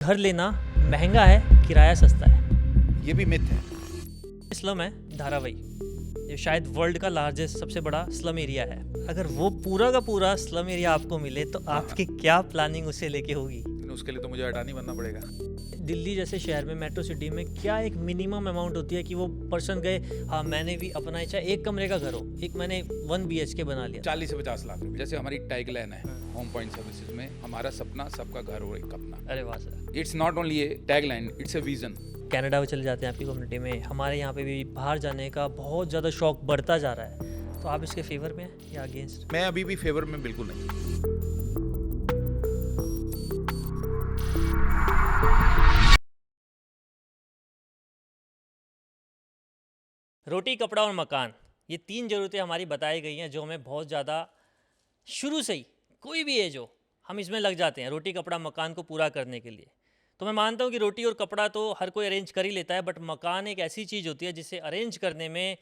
घर लेना महंगा है, किराया सस्ता है। ये भी मिथ है। स्लम है धारावी, ये शायद वर्ल्ड का लार्जेस्ट सबसे बड़ा स्लम एरिया है। अगर वो पूरा का पूरा स्लम एरिया आपको मिले तो आपकी क्या प्लानिंग उसे लेके होगी? उसके लिए तो मुझे अडानी बनना पड़ेगा। दिल्ली जैसे शहर में, मेट्रो सिटी में क्या एक मिनिमम अमाउंट होती है कि वो पर्सन गए, हाँ मैंने भी अपना, चाहे एक कमरे का घर हो, एक मैंने 1 BHK बना लिया। 40 से 50 लाख रुपए। जैसे हमारी टैगलाइन है होम पॉइंट सर्विसेज में, हमारा सपना सबका घर हो एक अपना। अरे वाह sir. It's not only A tagline, it's a vision. Canada में चले जाते हैं आपकी कम्युनिटी में, हमारे यहाँ पे भी बाहर जाने का बहुत ज़्यादा शौक बढ़ता जा रहा है, तो आप इसके फेवर में हैं या अगेंस्ट? मैं अभी भी फेवर में बिल्कुल नहीं। रोटी, कपड़ा और मकान, ये 3 ज़रूरतें हमारी बताई गई हैं जो हमें बहुत ज़्यादा शुरू से ही, कोई भी एज हो, हम इसमें लग जाते हैं रोटी, कपड़ा, मकान को पूरा करने के लिए। तो मैं मानता हूँ कि रोटी और कपड़ा तो हर कोई अरेंज कर ही लेता है, बट मकान एक ऐसी चीज़ होती है जिसे अरेंज करने में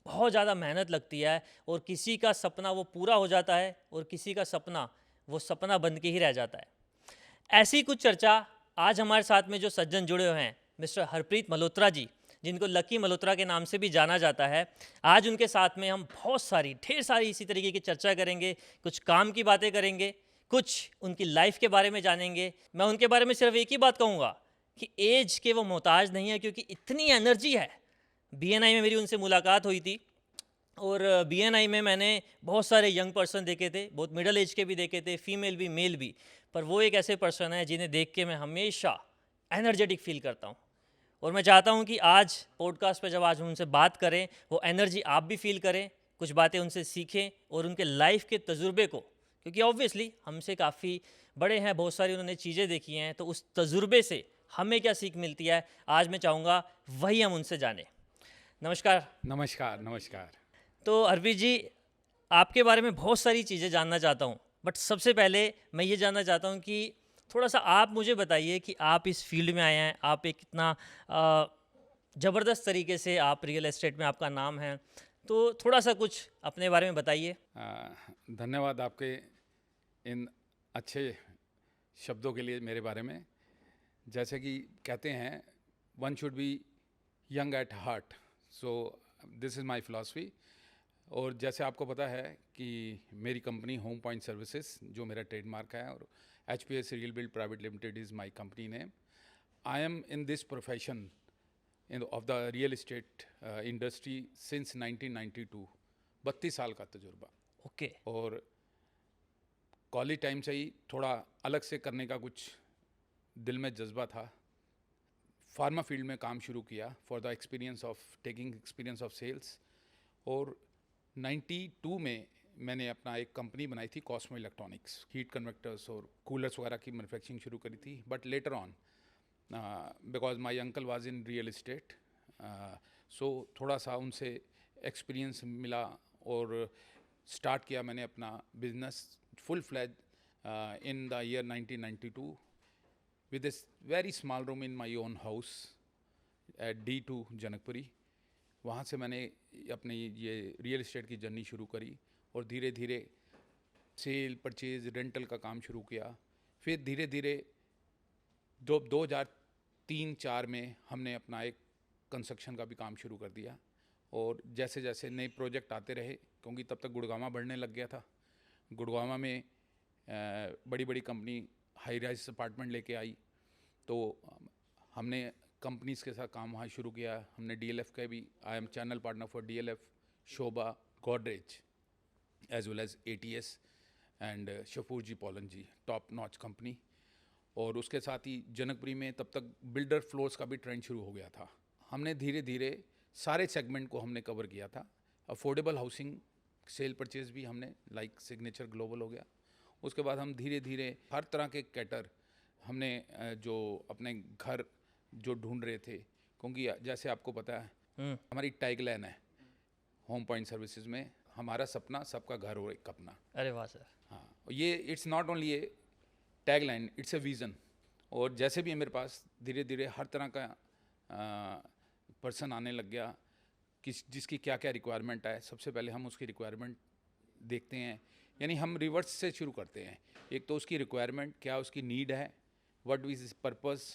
बहुत ज़्यादा मेहनत लगती है, और किसी का सपना वो पूरा हो जाता है और किसी का सपना वो सपना बन के ही रह जाता है। ऐसी कुछ चर्चा आज हमारे साथ में जो सज्जन जुड़े हुए हैं, मिस्टर हरप्रीत मल्होत्रा जी, जिनको लकी मल्होत्रा के नाम से भी जाना जाता है, आज उनके साथ में हम बहुत सारी, ढेर सारी इसी तरीके की चर्चा करेंगे। कुछ काम की बातें करेंगे, कुछ उनकी लाइफ के बारे में जानेंगे। मैं उनके बारे में सिर्फ एक ही बात कहूँगा कि एज के वो मोहताज नहीं है, क्योंकि इतनी एनर्जी है। BNI में मेरी उनसे मुलाकात हुई थी, और BNI में मैंने बहुत सारे यंग पर्सन देखे थे, बहुत मिडल एज के भी देखे थे, फीमेल भी मेल भी, पर वो एक ऐसे पर्सन है जिन्हें देख के मैं हमेशा एनर्जेटिक फील करता हूँ। और मैं चाहता हूँ कि आज पॉडकास्ट पे जब आज हम उनसे बात करें, वो एनर्जी आप भी फील करें, कुछ बातें उनसे सीखें और उनके लाइफ के तजुर्बे को, क्योंकि ऑब्वियसली हमसे काफ़ी बड़े हैं, बहुत सारी उन्होंने चीज़ें देखी हैं, तो उस तजुर्बे से हमें क्या सीख मिलती है, आज मैं चाहूँगा वही हम उनसे जानें। नमस्कार। नमस्कार नमस्कार। तो हरप्रीत जी, आपके बारे में बहुत सारी चीज़ें जानना चाहता हूँ, बट सबसे पहले मैं ये जानना चाहता हूँ कि थोड़ा सा आप मुझे बताइए कि आप इस फील्ड में आए हैं, आप एक इतना ज़बरदस्त तरीके से आप रियल एस्टेट में आपका नाम है, तो थोड़ा सा कुछ अपने बारे में बताइए। धन्यवाद आपके इन अच्छे शब्दों के लिए मेरे बारे में। जैसे कि कहते हैं, one should be young at heart, so this is my philosophy. और जैसे आपको पता है कि मेरी कंपनी होम पॉइंट सर्विसेज, जो मेरा ट्रेडमार्क है, और HPS real build private limited is my company name. I am in this profession of the real estate industry since 1992। 32 साल का तजुर्बा। ओके। और कॉलेज टाइम से ही थोड़ा अलग से करने का कुछ दिल में जज्बा था। फार्मा फील्ड में काम शुरू किया for the experience of taking experience of sales. और 92 में मैंने अपना एक कंपनी बनाई थी, कॉस्मो इलेक्ट्रॉनिक्स, हीट कन्वेक्टर्स और कूलर्स वगैरह की मैन्युफैक्चरिंग शुरू करी थी। But later on, because my uncle was in real estate, so थोड़ा सा उनसे एक्सपीरियंस मिला और स्टार्ट किया मैंने अपना business full fledge in the year 1992 with this very small room in my own house at D2 Janakpuri. वहाँ से मैंने अपनी ये रियल इस्टेट की जर्नी शुरू करी, और धीरे धीरे सेल, परचेज, रेंटल का काम शुरू किया। फिर धीरे धीरे 2003-4 में हमने अपना एक कंस्ट्रक्शन का भी काम शुरू कर दिया। और जैसे जैसे नए प्रोजेक्ट आते रहे, क्योंकि तब तक गुड़गामा बढ़ने लग गया था, गुड़गामा में बड़ी बड़ी कंपनी हाई राइज अपार्टमेंट लेके आई, तो हमने कंपनीज़ के साथ काम वहाँ शुरू किया। हमने DLF का भी, I am channel partner for DLF, Sobha, Godrej, as well as ATS and Shapoorji Pallonji, top notch company. और उसके साथ ही जनकपुरी में तब तक बिल्डर फ्लोर्स का भी ट्रेंड शुरू हो गया था। हमने धीरे धीरे सारे सेगमेंट को हमने कवर किया था। अफोर्डेबल हाउसिंग, सेल परचेज भी हमने, लाइक सिग्नेचर ग्लोबल हो गया। उसके बाद हम धीरे धीरे हर तरह के कैटर हमने जो अपने घर जो ढूंढ रहे थे, क्योंकि जैसे आपको पता है हमारी टैगलाइन है होम पॉइंट सर्विसेज में, हमारा सपना सबका घर हो एक अपना। अरे वाह सर। हाँ, ये it's not only A tagline, it's a vision. और जैसे भी मेरे पास धीरे धीरे हर तरह का पर्सन आने लग गया, जिसकी क्या क्या रिक्वायरमेंट है, सबसे पहले हम उसकी रिक्वायरमेंट देखते हैं। यानी हम रिवर्स से शुरू करते हैं। एक तो उसकी रिक्वायरमेंट क्या, उसकी नीड है, व्हाट इज पर्पस,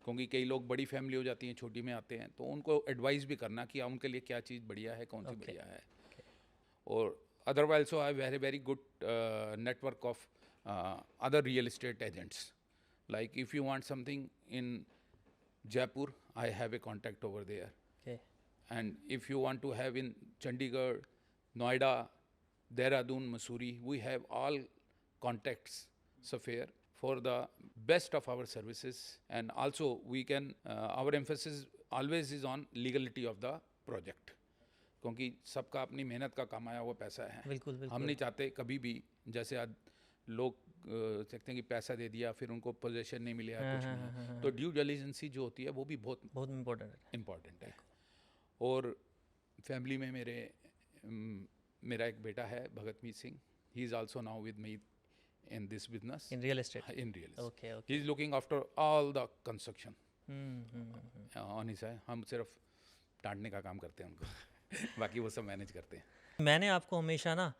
क्योंकि कई लोग बड़ी फैमिली हो जाती हैं, छोटी में आते हैं, तो उनको एडवाइस भी करना कि उनके लिए क्या चीज़ बढ़िया है, कौन सी बढ़िया है. और otherwise also I have very good network of other real estate agents. Like if you want something in Jaipur, I have a contact over there. Okay. And if you want to have in Chandigarh, Noida, Dehradun, Mussoorie, we have all contacts Sapphire for the best of our services. And also we can, our emphasis always is on legality of the project. क्योंकि सबका अपनी मेहनत का कमाया हुआ पैसा है. बिल्कुल बिल्कुल. हम नहीं चाहते कभी भी, जैसे आज लोग कहते हैं कि पैसा दे दिया फिर उनको पोजीशन नहीं मिला, कुछ नहीं. तो ड्यू डिलिजेंसी जो होती है वो भी बहुत इम्पोर्टेंट है. और फैमिली में मेरा एक बेटा है Bhagatmeet Singh. He is also now with me in this business, in real estate. Okay. He is looking after all the construction on his side. हम सिर्फ डांटने का काम करते हैं उनको. बाकी वो सब मैनेज करते हैं. मैंने आपको हमेशा ना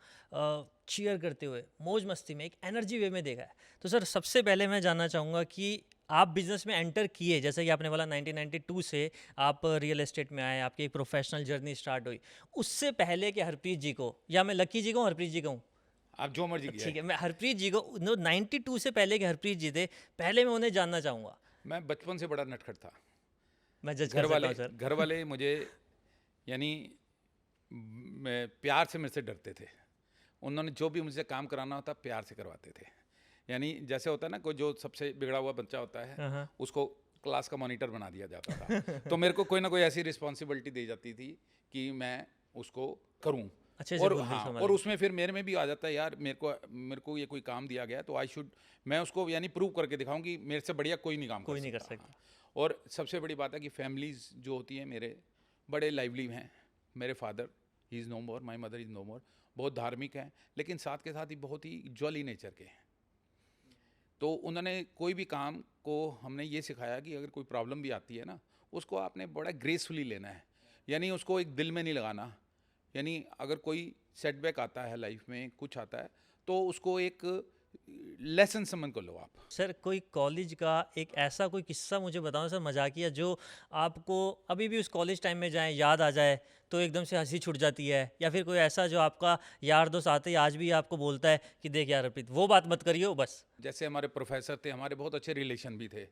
चीयर करते हुए मौज मस्ती में एक एनर्जी वे में देखा है. तो सर सबसे पहले मैं जानना चाहूँगा कि आप बिज़नेस में एंटर किए, जैसे कि आपने बोला 1992 से आप रियल एस्टेट में आए, आपकी एक प्रोफेशनल जर्नी स्टार्ट हुई. उससे पहले कि हरप्रीत जी को, या मैं लकी जी को हरप्रीत जी कहूँ, आप जो मर्जी कीजिए. ठीक है, मैं हरप्रीत जी को 92 से पहले के हरप्रीत जी थे, पहले मैं उन्हें जानना चाहूँगा. मैं बचपन से बड़ा नटखट था. मैं जज कर सकता हूँ सर. घर वाले मुझे यानी प्यार से मेरे से डरते थे. उन्होंने जो भी मुझसे काम कराना होता प्यार से करवाते थे. यानी जैसे होता है ना, कोई जो सबसे बिगड़ा हुआ बच्चा होता है उसको क्लास का मॉनिटर बना दिया जाता था. तो मेरे को कोई ना कोई ऐसी रिस्पॉन्सिबिलिटी दी जाती थी कि मैं उसको करूं. और उसमें फिर मेरे में भी आ जाता है, यार मेरे को ये कोई काम दिया गया तो मैं उसको यानी प्रूव करके दिखाऊं कि मेरे से बढ़िया कोई नहीं काम कर सकता. और सबसे बड़ी बात है कि फैमिलीज जो होती हैं मेरे बड़े लाइवली हैं. मेरे father he is no more, my mother is no more. बहुत धार्मिक हैं, लेकिन साथ के साथ ही बहुत ही जॉली नेचर के हैं. तो उन्होंने कोई भी काम को हमने ये सिखाया कि अगर कोई प्रॉब्लम भी आती है ना, उसको आपने बड़ा ग्रेसफुली लेना है. यानी उसको एक दिल में नहीं लगाना. यानी अगर कोई सेटबैक आता है लाइफ में, कुछ आता है, तो उसको एक लेसन समझ कर लो आप. सर कोई कॉलेज का एक ऐसा कोई किस्सा मुझे बताओ सर, मजाकिया, जो आपको अभी भी उस कॉलेज टाइम में जाए याद आ जाए तो एकदम से हंसी छूट जाती है, या फिर कोई ऐसा जो आपका यार दोस्त आते ही आज भी आपको बोलता है कि देख यार अर्पित वो बात मत करियो बस. जैसे हमारे प्रोफेसर थे, हमारे बहुत अच्छे रिलेशन भी थे.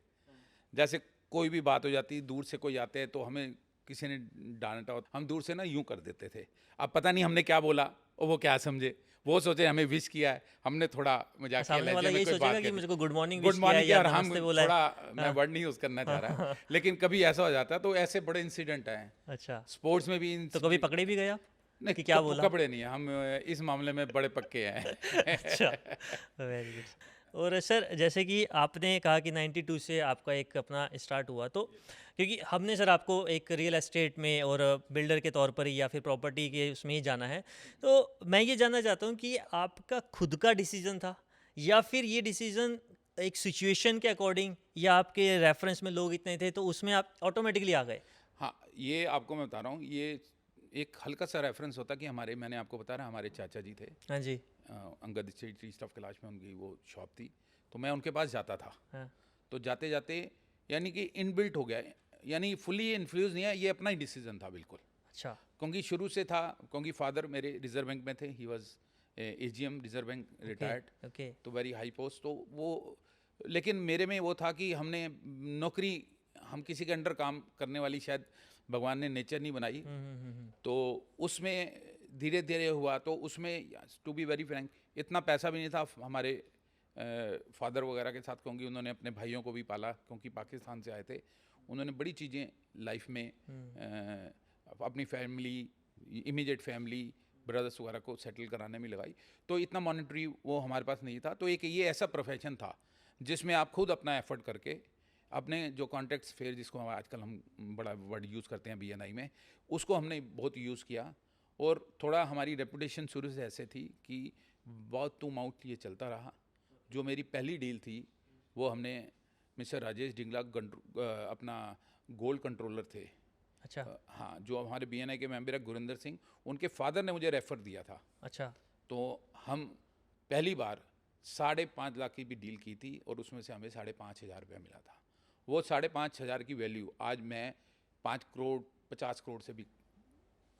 जैसे कोई भी बात हो जाती, दूर से कोई आते हैं तो हमें किसी ने डांटा हो, हम दूर से ना यूं कर देते थे. अब पता नहीं हमने क्या बोला और वो क्या समझे. वो सोचे हमें विश किया है, हमने थोड़ा मजाक किया, मुझे गुड मॉर्निंग किया, और हम थोड़ा, मैं वर्ड नहीं यूज करना चाह रहा, लेकिन कभी ऐसा हो जाता है. तो ऐसे बड़े इंसिडेंट हैं. अच्छा. स्पोर्ट्स में भी. तो कभी पकड़े भी गए आप? नहीं, क्या बोला? पकड़े नहीं है हम, इस मामले में बड़े पक्के हैं. अच्छा, वेरी गुड. और सर जैसे कि आपने कहा कि 92 से आपका एक अपना स्टार्ट हुआ, तो क्योंकि हमने सर आपको एक रियल एस्टेट में और बिल्डर के तौर पर ही या फिर प्रॉपर्टी के उसमें ही जाना है, तो मैं ये जानना चाहता हूँ कि आपका खुद का डिसीजन था या फिर ये डिसीजन एक सिचुएशन के अकॉर्डिंग, या आपके रेफरेंस में लोग इतने थे तो उसमें आप ऑटोमेटिकली आ गए? हाँ, ये आपको मैं बता रहा हूँ, ये एक हल्का सा रेफरेंस होता कि मैंने आपको बता रहा, हमारे चाचा जी थे. हाँ जी. अंगद स्ट्रीट ऑफ कैलाश में उनकी वो शॉप थी, तो मैं उनके पास जाता था. हाँ. तो जाते जाते यानी कि इनबिल्ट हो गया, यानी फुली इन्फ्लूज नहीं है, ये अपना ही डिसीजन था बिल्कुल. अच्छा. क्योंकि शुरू से था, क्योंकि फादर मेरे रिजर्व बैंक में थे. He was AGM reserve bank retired. Okay. तो वेरी हाई पोस्ट. तो वो, लेकिन मेरे में वो था कि हमने नौकरी, हम किसी के अंडर काम करने वाली शायद भगवान ने नेचर नहीं बनाई. तो उसमें धीरे धीरे हुआ. तो उसमें टू बी वेरी फ्रैंक इतना पैसा भी नहीं था हमारे फादर वगैरह के साथ, क्योंकि उन्होंने अपने भाइयों को भी पाला, क्योंकि पाकिस्तान से आए थे. उन्होंने बड़ी चीज़ें लाइफ में अपनी फैमिली, इमीडिएट फैमिली, ब्रदर्स वगैरह को सेटल कराने में लगाई. तो इतना मॉनिटरी वो हमारे पास नहीं था. तो एक ये ऐसा प्रोफेशन था जिसमें आप खुद अपना एफर्ट करके अपने जो कॉन्टैक्ट्स फेयर, जिसको आजकल हम बड़ा वर्ड यूज़ करते हैं BNI में, उसको हमने बहुत यूज़ किया. और थोड़ा हमारी रेपुटेशन शुरू से ऐसे थी कि बहुत टू माउथ ये चलता रहा. जो मेरी पहली डील थी वो हमने मिस्टर राजेश डिंगला अपना गोल्ड कंट्रोलर थे. अच्छा. हाँ, जो हमारे BNI के मेंबर है गुरिंदर सिंह, उनके फादर ने मुझे रेफ़र दिया था. अच्छा. तो हम पहली बार 5.5 लाख की भी डील की थी और उसमें से हमें 5,500 रुपया मिला था। वो 5,500 की वैल्यू आज मैं 5 करोड़ 50 करोड़ से भी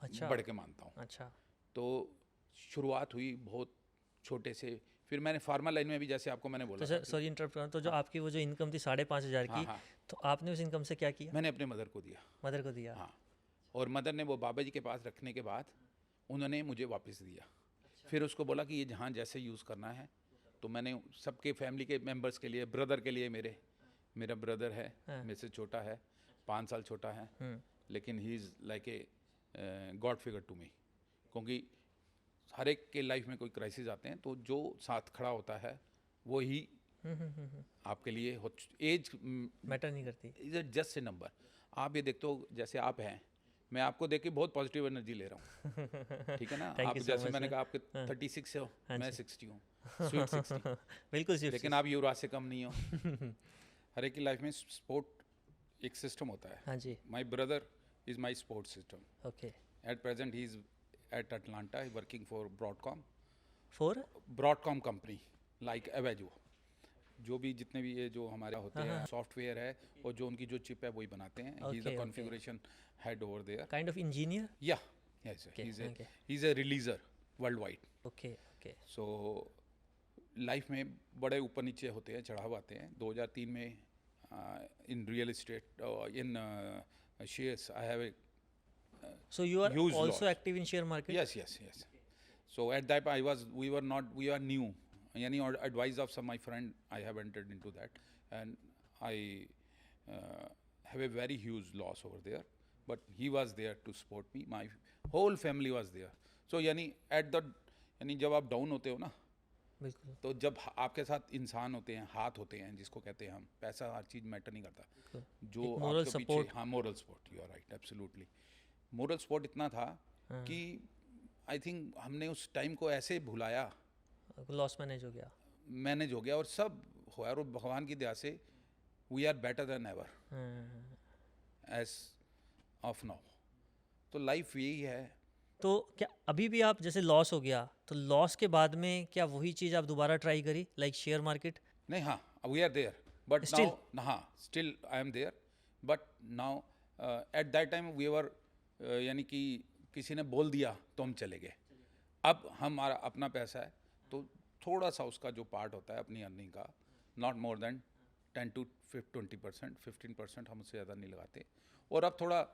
अच्छा बढ़ के मानता हूँ। अच्छा तो शुरुआत हुई बहुत छोटे से, फिर मैंने फार्मा लाइन में भी, जैसे आपको मैंने तो बोला सर था सॉरी इंटरप्ट करूँ, तो जो आपकी वो जो इनकम थी 5,500 हाँ की, हाँ, तो आपने उस इनकम से क्या किया? मैंने अपने मदर को दिया। मदर को दिया? हाँ, और मदर ने वो बाबा जी के पास रखने के बाद उन्होंने मुझे वापस दिया। फिर उसको बोला कि ये जहाँ जैसे यूज़ करना है, तो मैंने सबके फैमिली के मेंबर्स के लिए, ब्रदर के लिए, मेरा ब्रदर है हाँ। मेरे से छोटा है, 5 साल छोटा है, लेकिन he is like a god figure to me, क्योंकि हर एक के लाइफ में कोई क्राइसिस आते हैं तो जो साथ खड़ा होता है वो ही आपके लिए एज मैटर नहीं करती। Is just a number. आप ये देखते हो, जैसे आप हैं, मैं आपको देख के बहुत पॉजिटिव एनर्जी ले रहा हूँ, ठीक है ना। Thank आप you so जैसे much, मैंने sir. कहा आपके हाँ। 36 से हो, हाँ मैं जी। 60 हूँ, स्वीट 60, बिल्कुल सिर्फ लेकिन आप युवराज से कम नहीं हो। हर एक की लाइफ में स्पोर्ट एक सिस्टम होता है। हाँ जी। My brother is my support system. Okay. At present he is at Atlanta working for for Broadcom company like Avago. जो भी जितने भी ये जो हमारे होते हैं सॉफ्टवेयर है, और जो उनकी जो चिप है वही बनाते हैं। He is Okay, uh okay. Configuration head over there. Kind of engineer? या yes, Okay, okay. He is a releaser world wide. Okay okay. So life में बड़े ऊपर नीचे होते हैं, चढ़ाव आते हैं। 2003 में in real estate in shares I have so you are Huge also loss. Active in share market? yes. So at that we were new. Any advice of some my friend, I have entered into that, and I have a very huge loss over there. But he was there to support me. My whole family was there. So यानी जब आप down होते हो ना, बिल्कुल। तो जब आपके साथ इंसान होते हैं, हाथ होते हैं, जिसको कहते हैं हम, पैसा हर चीज़ मैटर नहीं करता, जो एक moral आपके support. पीछे, हाँ, moral support, you are right, absolutely. Moral support इतना था कि आई थिंक हमने उस टाइम को ऐसे भुलाया, लॉस मैनेज हो गया। मैनेज हो गया और सब हुआ, और भगवान की दया से we are better than ever as of now. तो लाइफ यही है। तो क्या अभी भी आप, जैसे लॉस हो गया, तो लॉस के बाद में क्या वही चीज़ आप दोबारा ट्राई करी, लाइक शेयर मार्केट? नहीं, हाँ, we are there, but Still? Now, हाँ, still I am there, but now at that time we were, यानी कि किसी ने बोल दिया तो हम चले गए। अब हमारा अपना पैसा है, तो थोड़ा सा उसका जो पार्ट होता है अपनी अर्निंग का, नॉट मोर देन 10 to 20%, 15% हम उससे ज़्यादा नहीं लगाते। और अब थोड़ा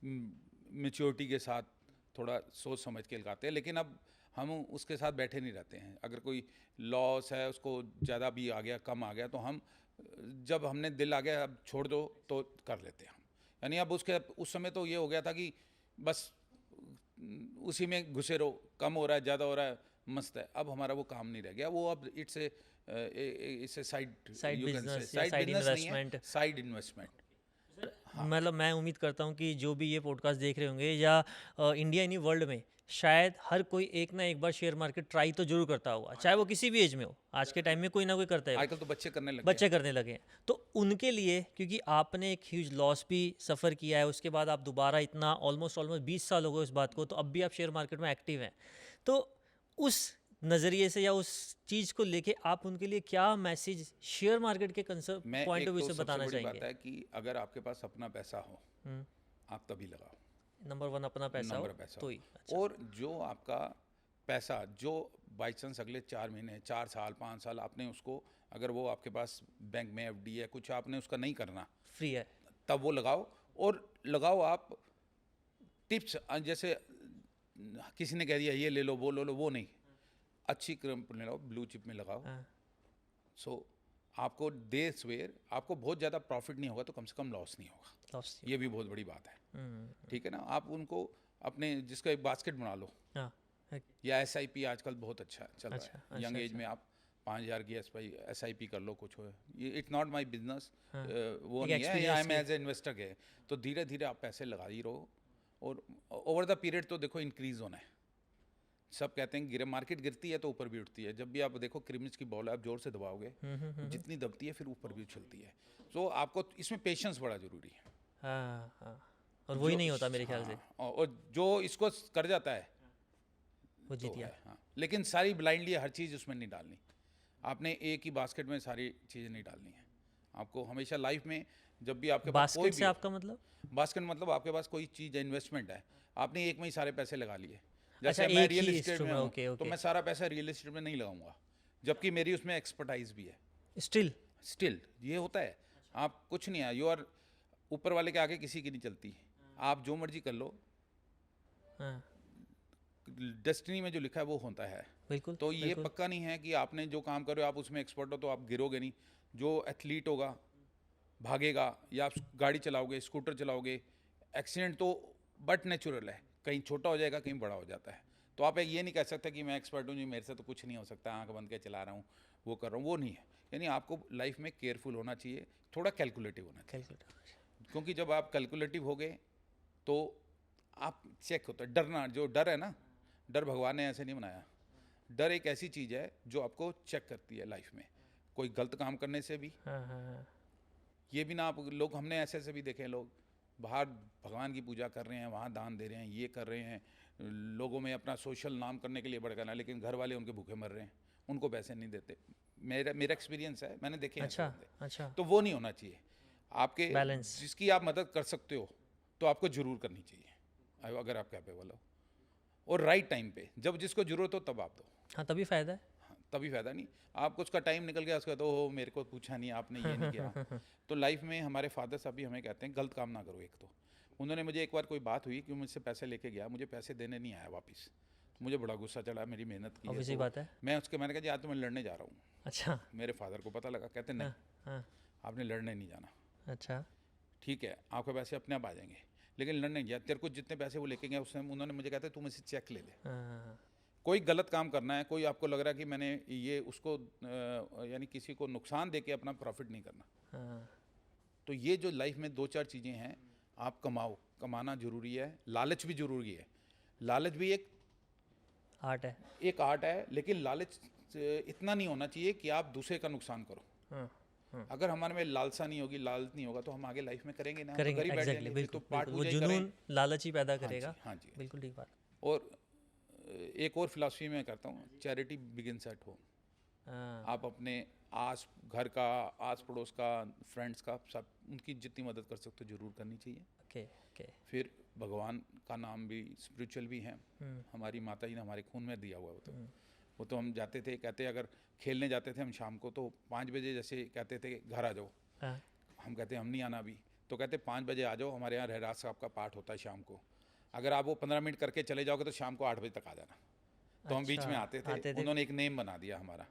मेच्योरिटी के साथ थोड़ा सोच समझ के लगाते हैं, लेकिन अब हम उसके साथ बैठे नहीं रहते हैं। अगर कोई लॉस है, उसको ज़्यादा भी आ गया, कम आ गया, तो हम, जब हमने दिल आ गया अब छोड़ दो, तो कर लेते हैं हम। यानी अब उस समय तो ये हो गया था कि बस उसी में घुसे रहो, कम हो रहा है, ज़्यादा हो रहा है, मस्त है। अब हमारा वो काम नहीं रह गया, वो अब इट्स ए साइड बिजनेस या साइड इन्वेस्टमेंट। Side investment. मतलब मैं उम्मीद करता हूँ कि जो भी ये पॉडकास्ट देख रहे होंगे, या इंडिया नहीं वर्ल्ड में, शायद हर कोई एक ना एक बार शेयर मार्केट ट्राई तो जरूर करता होगा, चाहे वो किसी भी एज में हो। आज के टाइम में कोई ना कोई करता है, आजकल तो बच्चे करने लगे, बच्चे करने लगे हैं। तो उनके लिए, क्योंकि आपने एक ह्यूज लॉस भी सफ़र किया है, उसके बाद आप दोबारा इतना ऑलमोस्ट 20 साल हो गए उस बात को, तो अब भी आप शेयर मार्केट में एक्टिव हैं। तो उस नज़रिए से या उस चीज़ को लेके आप उनके लिए क्या मैसेज शेयर मार्केट के कंसेप्ट मैं पॉइंट एक ऑफ व्यू तो से सबसे बताना बड़ी बात चाहेंगे? है कि अगर आपके पास अपना पैसा हो, आप तभी लगाओ। नंबर 1 अपना पैसा हो नंबर पैसा तो हो। ही। अच्छा। और जो आपका पैसा, जो बाई चांस अगले 4 महीने, 4 साल, 5 साल आपने उसको, अगर वो आपके पास बैंक में FD है, कुछ आपने उसका नहीं करना, फ्री है। तब वो लगाओ। और लगाओ आप टिप्स, जैसे किसी ने कह दिया ये ले लो, वो ले लो, वो नहीं, अच्छी कंपनी लगाओ, ब्लू चिप में लगाओ। सो आपको दे सवेर, आपको बहुत ज़्यादा प्रॉफिट नहीं होगा तो कम से कम लॉस नहीं होगा, लॉस। ये भी बहुत बड़ी बात है, ठीक है ना। आप उनको अपने, जिसका एक बास्केट बना लो, हाँ, या SIP आजकल बहुत अच्छा चल रहा अच्छा, है। यंग एज में आप 5,000 की SIP कर लो, कुछ हो। ये इट्स नॉट माई बिजनेस, वो एक नहीं है, I experience am as a investor गए। तो धीरे धीरे आप पैसे लगा ही रहो, और ओवर द पीरियड तो देखो इंक्रीज होना है। सब कहते हैं गिरे, मार्केट गिरती है तो ऊपर भी उठती है। जब भी आप देखो क्रिमिज की बॉल है, आप जोर से दबाओगे, जितनी दबती है फिर ऊपर भी उछलती है। तो आपको इसमें पेशेंस बड़ा जरूरी है। हाँ हाँ, और वही नहीं होता मेरे ख्याल से। और जो इसको कर जाता है वो जीत गया। हाँ, लेकिन सारी ब्लाइंडली हर चीज़ उसमें नहीं डालनी। आपने एक ही बास्केट में सारी चीज़ें नहीं डालनी है। आपको हमेशा लाइफ में जब भी आपके पास कोई बास्केट भी से आपका मतलब? बास्केट मतलब आपके पास कोई चीज़ है, इन्वेस्टमेंट है, आपने एक में ही सारे पैसे लगा लिए। अच्छा, जैसे मैं एक रियल ही इस्टेट में इंस्ट्रूमेंट, हूँ ओके तो ओके। मैं सारा पैसा रियल इस्टेट में नहीं लगाऊंगा, जबकि मेरी उसमें एक्सपर्टाइज भी है। स्टिल स्टिल ये होता है, आप कुछ नहीं है, यू आर ऊपर वाले के आगे किसी की नहीं चलती। आप जो मर्जी कर लो, हाँ, डेस्टिनी में जो लिखा है वो होता है। बिल्कुल। तो ये बिल्कुल। पक्का नहीं है कि आपने जो काम कर रहे हो आप उसमें एक्सपर्ट हो तो आप गिरोगे नहीं। जो एथलीट होगा, भागेगा, या आप गाड़ी चलाओगे, स्कूटर चलाओगे, एक्सीडेंट तो बट नेचुरल है, कहीं छोटा हो जाएगा, कहीं बड़ा हो जाता है। तो आप ये नहीं कह सकते कि मैं एक्सपर्ट हूँ जी, मेरे से तो कुछ नहीं हो सकता, आंख बंद के चला रहा हूँ, वो कर रहा हूँ, वो नहीं है। यानी आपको लाइफ में केयरफुल होना चाहिए, थोड़ा कैलकुलेटिव होना चाहिए, कैलकुलेटर। क्योंकि जब आप कैलकुलेटिव हो गए तो आप चेक होता है। डरना, जो डर है ना, डर भगवान ने ऐसे नहीं बनाया। डर एक ऐसी चीज़ है जो आपको चेक करती है लाइफ में, कोई गलत काम करने से भी। हाँ हाँ हाँ। ये भी ना, आप लोग, हमने ऐसे ऐसे भी देखे हैं, लोग बाहर भगवान की पूजा कर रहे हैं, वहाँ दान दे रहे हैं, ये कर रहे हैं, लोगों में अपना सोशल नाम करने के लिए भड़काना, लेकिन घर वाले उनके भूखे मर रहे हैं, उनको पैसे नहीं देते। मेरा एक्सपीरियंस है, मैंने देखे हैं ऐसे अच्छा बंदे। अच्छा। तो वो नहीं होना चाहिए। आपके बैलेंस। जिसकी आप मदद कर सकते हो तो आपको ज़रूर करनी चाहिए, अगर आप कैपेबल हो, और राइट टाइम पे, जब जिसको ज़रूरत हो तब आप दो। हाँ, तभी फ़ायदा है। हाँ, तभी फ़ायदा नहीं, आपको उसका टाइम निकल गया, उसका तो हो मेरे को पूछा नहीं, आपने ये नहीं किया। तो लाइफ में हमारे फादर साहब भी हमें कहते हैं गलत काम ना करो। एक तो उन्होंने मुझे, एक बार कोई बात हुई कि मुझसे पैसे लेके गया, मुझे पैसे देने नहीं आया वापस, तो मुझे बड़ा गुस्सा चढ़ा, मेरी मेहनत की है। ऑब्वियसली तो बात है। मैंने कहा जी आज तो मैं लड़ने जा रहा हूँ। अच्छा। मेरे फादर को पता लगा, कहते नहीं, हाँ। आपने लड़ने नहीं जाना, अच्छा। ठीक है आपके पैसे अपने आप आ जाएंगे, लेकिन लड़ने नहीं जा, तेरे को जितने पैसे वो लेके गए उसने, उन्होंने मुझे कहते तू मुझसे चेक ले ले। हाँ कोई गलत काम करना है, कोई आपको लग रहा है कि मैंने ये उसको यानी किसी को नुकसान देके अपना प्रॉफिट नहीं करना। हाँ। तो ये जो लाइफ में दो चार चीज़ें हैं, आप कमाओ, कमाना ज़रूरी है, लालच भी ज़रूरी है। लालच भी आर्ट है। एक आर्ट है, लेकिन लालच इतना नहीं होना चाहिए कि आप दूसरे का नुकसान करो। हाँ। अगर हमारे में लालसा नहीं होगी, लालच नहीं होगा, तो हम आगे लाइफ में करेंगे ना, हम तो करेंगे, घर ही बैठ एग्जैक्टली, जाएंगे। बिल्कुल तो पाठ बिल्कुल। वो पूजा ही जुनून करें। लालच ही पैदा हाँ करेगा। जी, हाँ जी। बिल्कुल ठीक बात। और एक और फिलॉसफी मैं करता हूँ, चैरिटी बिगिंस एट होम। हाँ। आप अपने घर का, आस पड़ोस का, फ्रेंड्स का, सब उनकी जितनी मदद कर सकते हो ज़रूर करनी चाहिए। Okay okay. फिर भगवान का नाम भी स्पिरिचुअल भी है, हमारी माता जी ने हमारे खून में दिया हुआ है। वो तो हम जाते थे, कहते अगर खेलने जाते थे हम शाम को, तो 5 बजे जैसे कहते थे घर आ जाओ, हाँ। हम कहते हम नहीं आना अभी, तो कहते 5 बजे आ जाओ, हमारे यहाँ रहराज साहब का पाठ होता है शाम को, अगर आप वो 15 मिनट करके चले जाओगे तो शाम को 8 बजे तक आ जाना। तो हम बीच में आते थे। उन्होंने एक नेम बना दिया हमारा,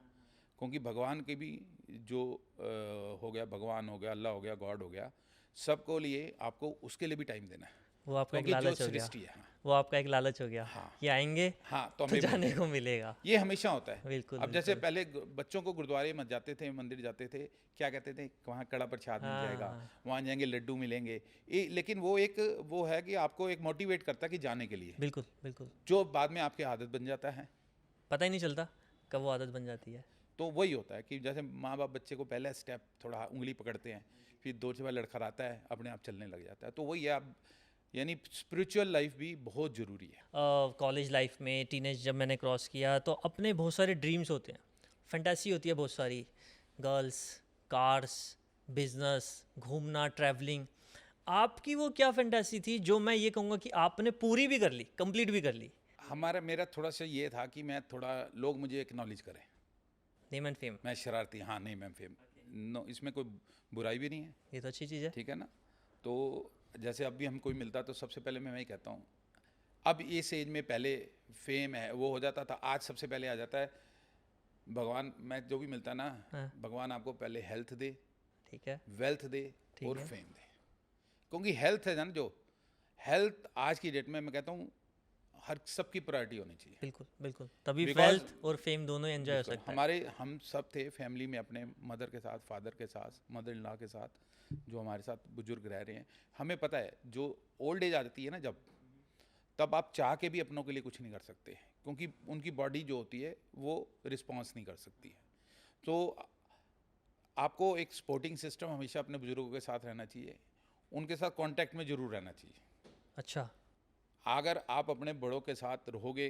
क्योंकि भगवान के भी जो हो गया, भगवान हो गया, अल्लाह हो गया, गॉड हो गया, सबको लिए आपको उसके लिए भी टाइम देना है। वो आपका एक क्योंकि जो लालच हो गया। सृष्टि है, वो आपका एक लालच हो गया। हाँ। ये आएंगे हाँ, तो हमें जाने को मिलेगा। ये हमेशा होता है। बिल्कुल। अब जैसे पहले बच्चों को गुरुद्वारे मत जाते थे, मंदिर जाते थे, क्या कहते थे, वहाँ कड़ा प्रसाद मिल जाएगा, वहाँ जाएंगे लड्डू मिलेंगे, लेकिन वो एक वो है कि आपको एक मोटिवेट करता है कि जाने के लिए, बिल्कुल बिल्कुल। जो बाद में आपकी आदत बन जाता है, पता ही नहीं चलता कब वो आदत बन जाती है। तो वही होता है कि जैसे माँ बाप बच्चे को पहला स्टेप थोड़ा उंगली पकड़ते हैं, फिर 2 बार लड़खड़ाता है, अपने आप चलने लग जाता है। तो वही है, आप यानी स्पिरिचुअल लाइफ भी बहुत ज़रूरी है। कॉलेज लाइफ में, टीनेज जब मैंने क्रॉस किया, तो अपने बहुत सारे ड्रीम्स होते हैं, फैंटेसी होती है बहुत सारी, गर्ल्स, कार्स, बिजनेस, घूमना, ट्रैवलिंग। आपकी वो क्या फैंटेसी थी जो मैं ये कहूँगा कि आपने पूरी भी कर ली, कंप्लीट भी कर ली? मेरा थोड़ा सा ये था कि मैं थोड़ा, लोग मुझे एक्नॉलेज करें, नेम एंड फेम। मैं शरारती, हाँ नेम एंड फेम, नो, इसमें कोई बुराई भी नहीं है, ये तो अच्छी चीज़ है। ठीक है ना। तो जैसे अब भी हम कोई मिलता तो सबसे पहले मैं वही कहता हूँ, अब इस एज में पहले फेम है वो हो जाता था, आज सबसे पहले आ जाता है भगवान। मैं जो भी मिलता ना, हाँ। भगवान आपको पहले हेल्थ दे, ठीक है। वेल्थ दे ठीक और है। फेम दे, क्योंकि हेल्थ है ना, जो हेल्थ आज की डेट में मैं कहता हूँ हर सबकी प्रायोरिटी होनी चाहिए। बिल्कुल बिल्कुल, तभी Because- वेल्थ और फेम दोनों एंजॉय हो सकता है। हम सब थे फैमिली में, अपने मदर के साथ, फादर के साथ, मदर इन लॉ के साथ, जो हमारे साथ बुजुर्ग रह रहे हैं, हमें पता है जो ओल्ड एज आ जाती है ना, जब तब आप चाह के भी अपनों के लिए कुछ नहीं कर सकते, क्योंकि उनकी बॉडी जो होती है वो रिस्पॉन्स नहीं कर सकती है। तो आपको एक सपोर्टिंग सिस्टम हमेशा अपने बुजुर्गों के साथ रहना चाहिए, उनके साथ कांटेक्ट में ज़रूर रहना चाहिए। अच्छा। अगर आप अपने बड़ों के साथ रहोगे,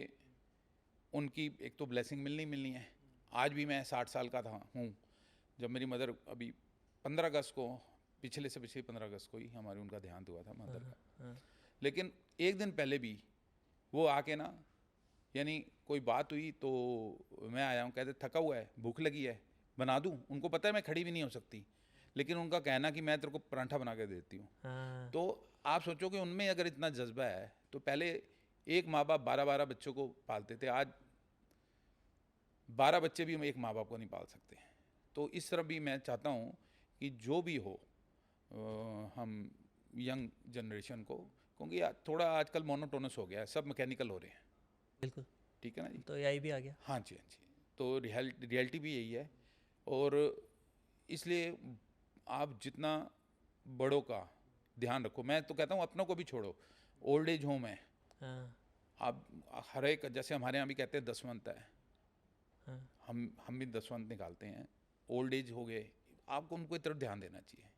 उनकी एक तो ब्लेसिंग मिलनी है, आज भी मैं 60 साल का था हूँ जब मेरी मदर अभी 15 अगस्त को पिछले 15 अगस्त को ही हमारे उनका देहांत हुआ था मदर का। लेकिन एक दिन पहले भी वो आके ना, यानी कोई बात हुई तो मैं आया हूँ, कहते थका हुआ है, भूख लगी है, बना दूँ। उनको पता है मैं खड़ी भी नहीं हो सकती, लेकिन उनका कहना कि मैं तेरे को पराठा बना के देती हूँ। तो आप सोचो कि उनमें अगर इतना जज्बा है, तो पहले एक माँ बाप 12-12 बच्चों को पालते थे, आज 12 बच्चे भी हम एक माँ बाप को नहीं पाल सकते। तो इस तरह भी मैं चाहता हूँ कि जो भी हो हम यंग जनरेशन को, क्योंकि थोड़ा आजकल मोनोटोनस हो गया है, सब मैकेनिकल हो रहे हैं। बिल्कुल, ठीक है ना जी। तो एआई भी आ गया। हाँ जी, हाँ जी। तो रियलिटी भी यही है। और इसलिए आप जितना बड़ों का ध्यान रखो, मैं तो कहता हूँ अपनों को भी छोड़ो। ओल्ड एज होम है, हाँ, आप हर एक, जैसे हमारे यहाँ भी कहते हैं दसवंत है, हाँ, हम भी दसवंत निकालते हैं। ओल्ड एज हो गए, आपको उनको तरफ ध्यान देना चाहिए।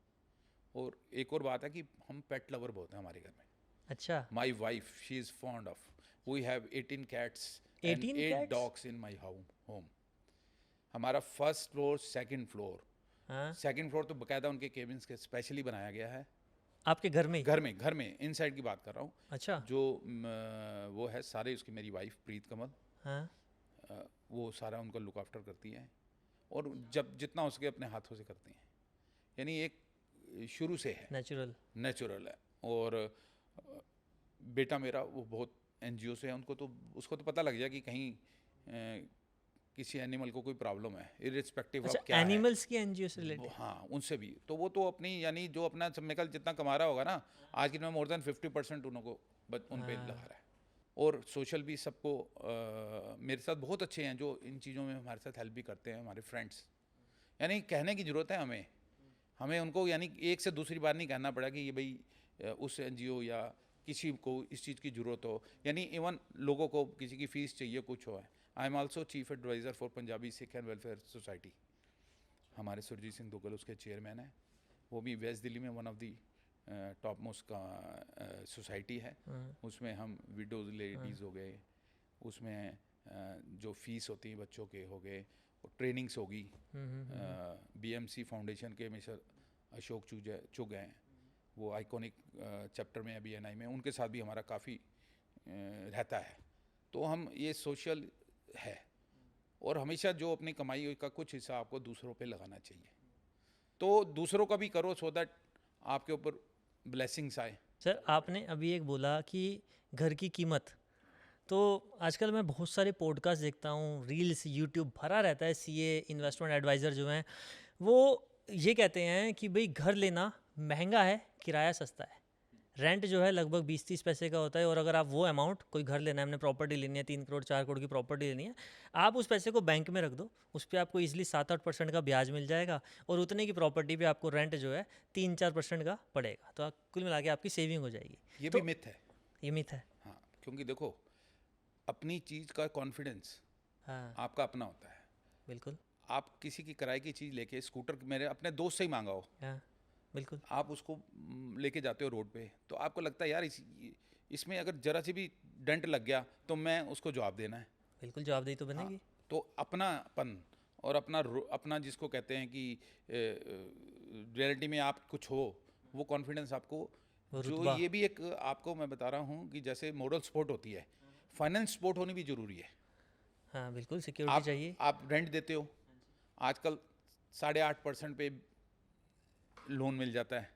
और एक और बात है कि हम पेट लवर बहुत हैं हमारे घर में। अच्छा, my wife, she is fond of, we have 18 cats and 18 8 cats? Dogs in my home. हमारा फर्स्ट फ्लोर, सेकंड फ्लोर, हाँ, सेकंड फ्लोर तो बाकायदा उनके केबिन्स के स्पेशली बनाया गया है। आपके घर में ही? घर में इनसाइड की बात कर रहा हूँ। अच्छा, जो वो है सारे उसकी, मेरी वाइफ प्रीत कमल, हाँ, वो सारा उनका लुक आफ्टर करती है, और जब जितना हो सके अपने हाथों से करती हैं। यानी एक शुरू से है, नेचुरल है। और बेटा मेरा वो बहुत एनजीओ से है, उसको तो पता लग जाए कि कहीं किसी एनिमल को कोई प्रॉब्लम है, इरिस्पेक्टिव अच्छा, ऑफ क्या है। एनिमल्स की एनजीओ से रिलेटेड? हाँ, उनसे भी तो वो तो अपनी, यानी जो अपना मेकल जितना कमा रहा होगा ना, आज की में मोर देन 50% उनको उन पे लगा रहा है। और सोशल भी सबको मेरे साथ बहुत अच्छे हैं, जो इन चीज़ों में हमारे साथ हेल्प भी करते हैं, हमारे फ्रेंड्स। यानी कहने की ज़रूरत है हमें उनको, यानी एक से दूसरी बार नहीं कहना पड़ा कि ये भाई उस एनजीओ या किसी को इस चीज़ की ज़रूरत हो। यानी इवन लोगों को किसी की फ़ीस चाहिए, कुछ हो है। I am also chief adviser for Punjabi Sikh and welfare society. हमारे सुरजीत सिंह दुग्गल उसके चेयरमैन हैं। वो भी वेस्ट दिल्ली में one of the top most का सोसाइटी है। उसमें हम विडोज लेडीज़ हो गए, उसमें जो फीस होती है बच्चों के हो गए, ट्रेनिंग्स होगी। बीएमसी फाउंडेशन के मिस्टर अशोक चुग हैं, वो आइकॉनिक चैप्टर में अभी एनआई में, उनके साथ भी हमारा काफ़ी रहता है। तो हम ये सोशल है, और हमेशा जो अपनी कमाई का कुछ हिस्सा आपको दूसरों पे लगाना चाहिए। तो दूसरों का भी करो, सो दैट आपके ऊपर ब्लेसिंग्स आए। सर, आपने अभी एक बोला कि घर की कीमत, तो आजकल मैं बहुत सारे पॉडकास्ट देखता हूँ, रील्स, यूट्यूब भरा रहता है। सीए, इन्वेस्टमेंट एडवाइज़र जो हैं, वो ये कहते हैं कि भाई घर लेना महंगा है, किराया सस्ता है। रेंट जो है लगभग 20-30 पैसे का होता है, और अगर आप वो अमाउंट, कोई घर लेना है, हमने प्रॉपर्टी लेनी है, 3 करोड़ 4 करोड़ की प्रॉपर्टी लेनी है, आप उस पैसे को बैंक में रख दो, उस पर आपको ईजिली 7-8% का ब्याज मिल जाएगा, और उतने की प्रॉपर्टी पे आपको रेंट जो है 3-4% का पड़ेगा। तो कुल मिला के आपकी सेविंग हो जाएगी। ये तो भी मिथ है। ये मिथ है। हाँ, क्योंकि देखो, अपनी चीज़ का कॉन्फिडेंस हाँ, आपका अपना होता है। बिल्कुल। आप किसी की किराए की चीज़ लेके, स्कूटर मेरे अपने दोस्त से ही मांगा हो, हाँ, बिल्कुल। आप उसको लेके जाते हो रोड पे, तो आपको लगता है यार इसमें अगर जरा सी भी डेंट लग गया तो मैं उसको जवाब देना है। बिल्कुल, जवाबदेही तो हाँ, बनेगी। तो अपनापन और अपना जिसको कहते हैं कि रियलिटी में आप कुछ हो, वो कॉन्फिडेंस आपको, वो जो रुतबा। ये भी एक आपको मैं बता रहा हूँ कि जैसे मॉरल सपोर्ट होती है, फाइनेंस सपोर्ट होनी भी ज़रूरी है। हाँ, बिल्कुल, सिक्योरिटी चाहिए। आप रेंट देते हो, आजकल 8.5% पे लोन मिल जाता है।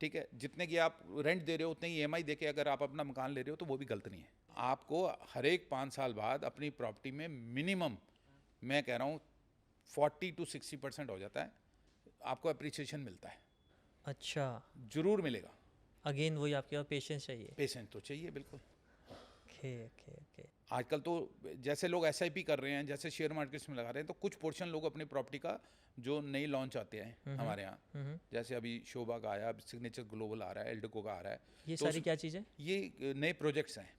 ठीक है, जितने की आप रेंट दे रहे हो उतने ही ईएमआई देके अगर आप अपना मकान ले रहे हो तो वो भी गलत नहीं है। आपको हर एक 5 साल बाद अपनी प्रॉपर्टी में मिनिमम, मैं कह रहा हूँ 40 to 60% हो जाता है, आपको अप्रिसिएशन मिलता है। अच्छा, जरूर मिलेगा। अगेन वही आपके पास पेशेंस चाहिए। पेशेंस तो चाहिए, बिल्कुल। Okay, okay, okay. आजकल तो जैसे लोग एसआईपी कर रहे हैं, जैसे शेयर मार्केट्स में लगा रहे हैं, तो कुछ पोर्शन लोग अपनी प्रॉपर्टी का, जो नई लॉन्च आते हैं हमारे यहाँ, जैसे अभी शोभा का आया, सिग्नेचर ग्लोबल आ रहा है, एल्डको का आ रहा है, ये तो सारी क्या चीज़ें? ये नए प्रोजेक्ट्स हैं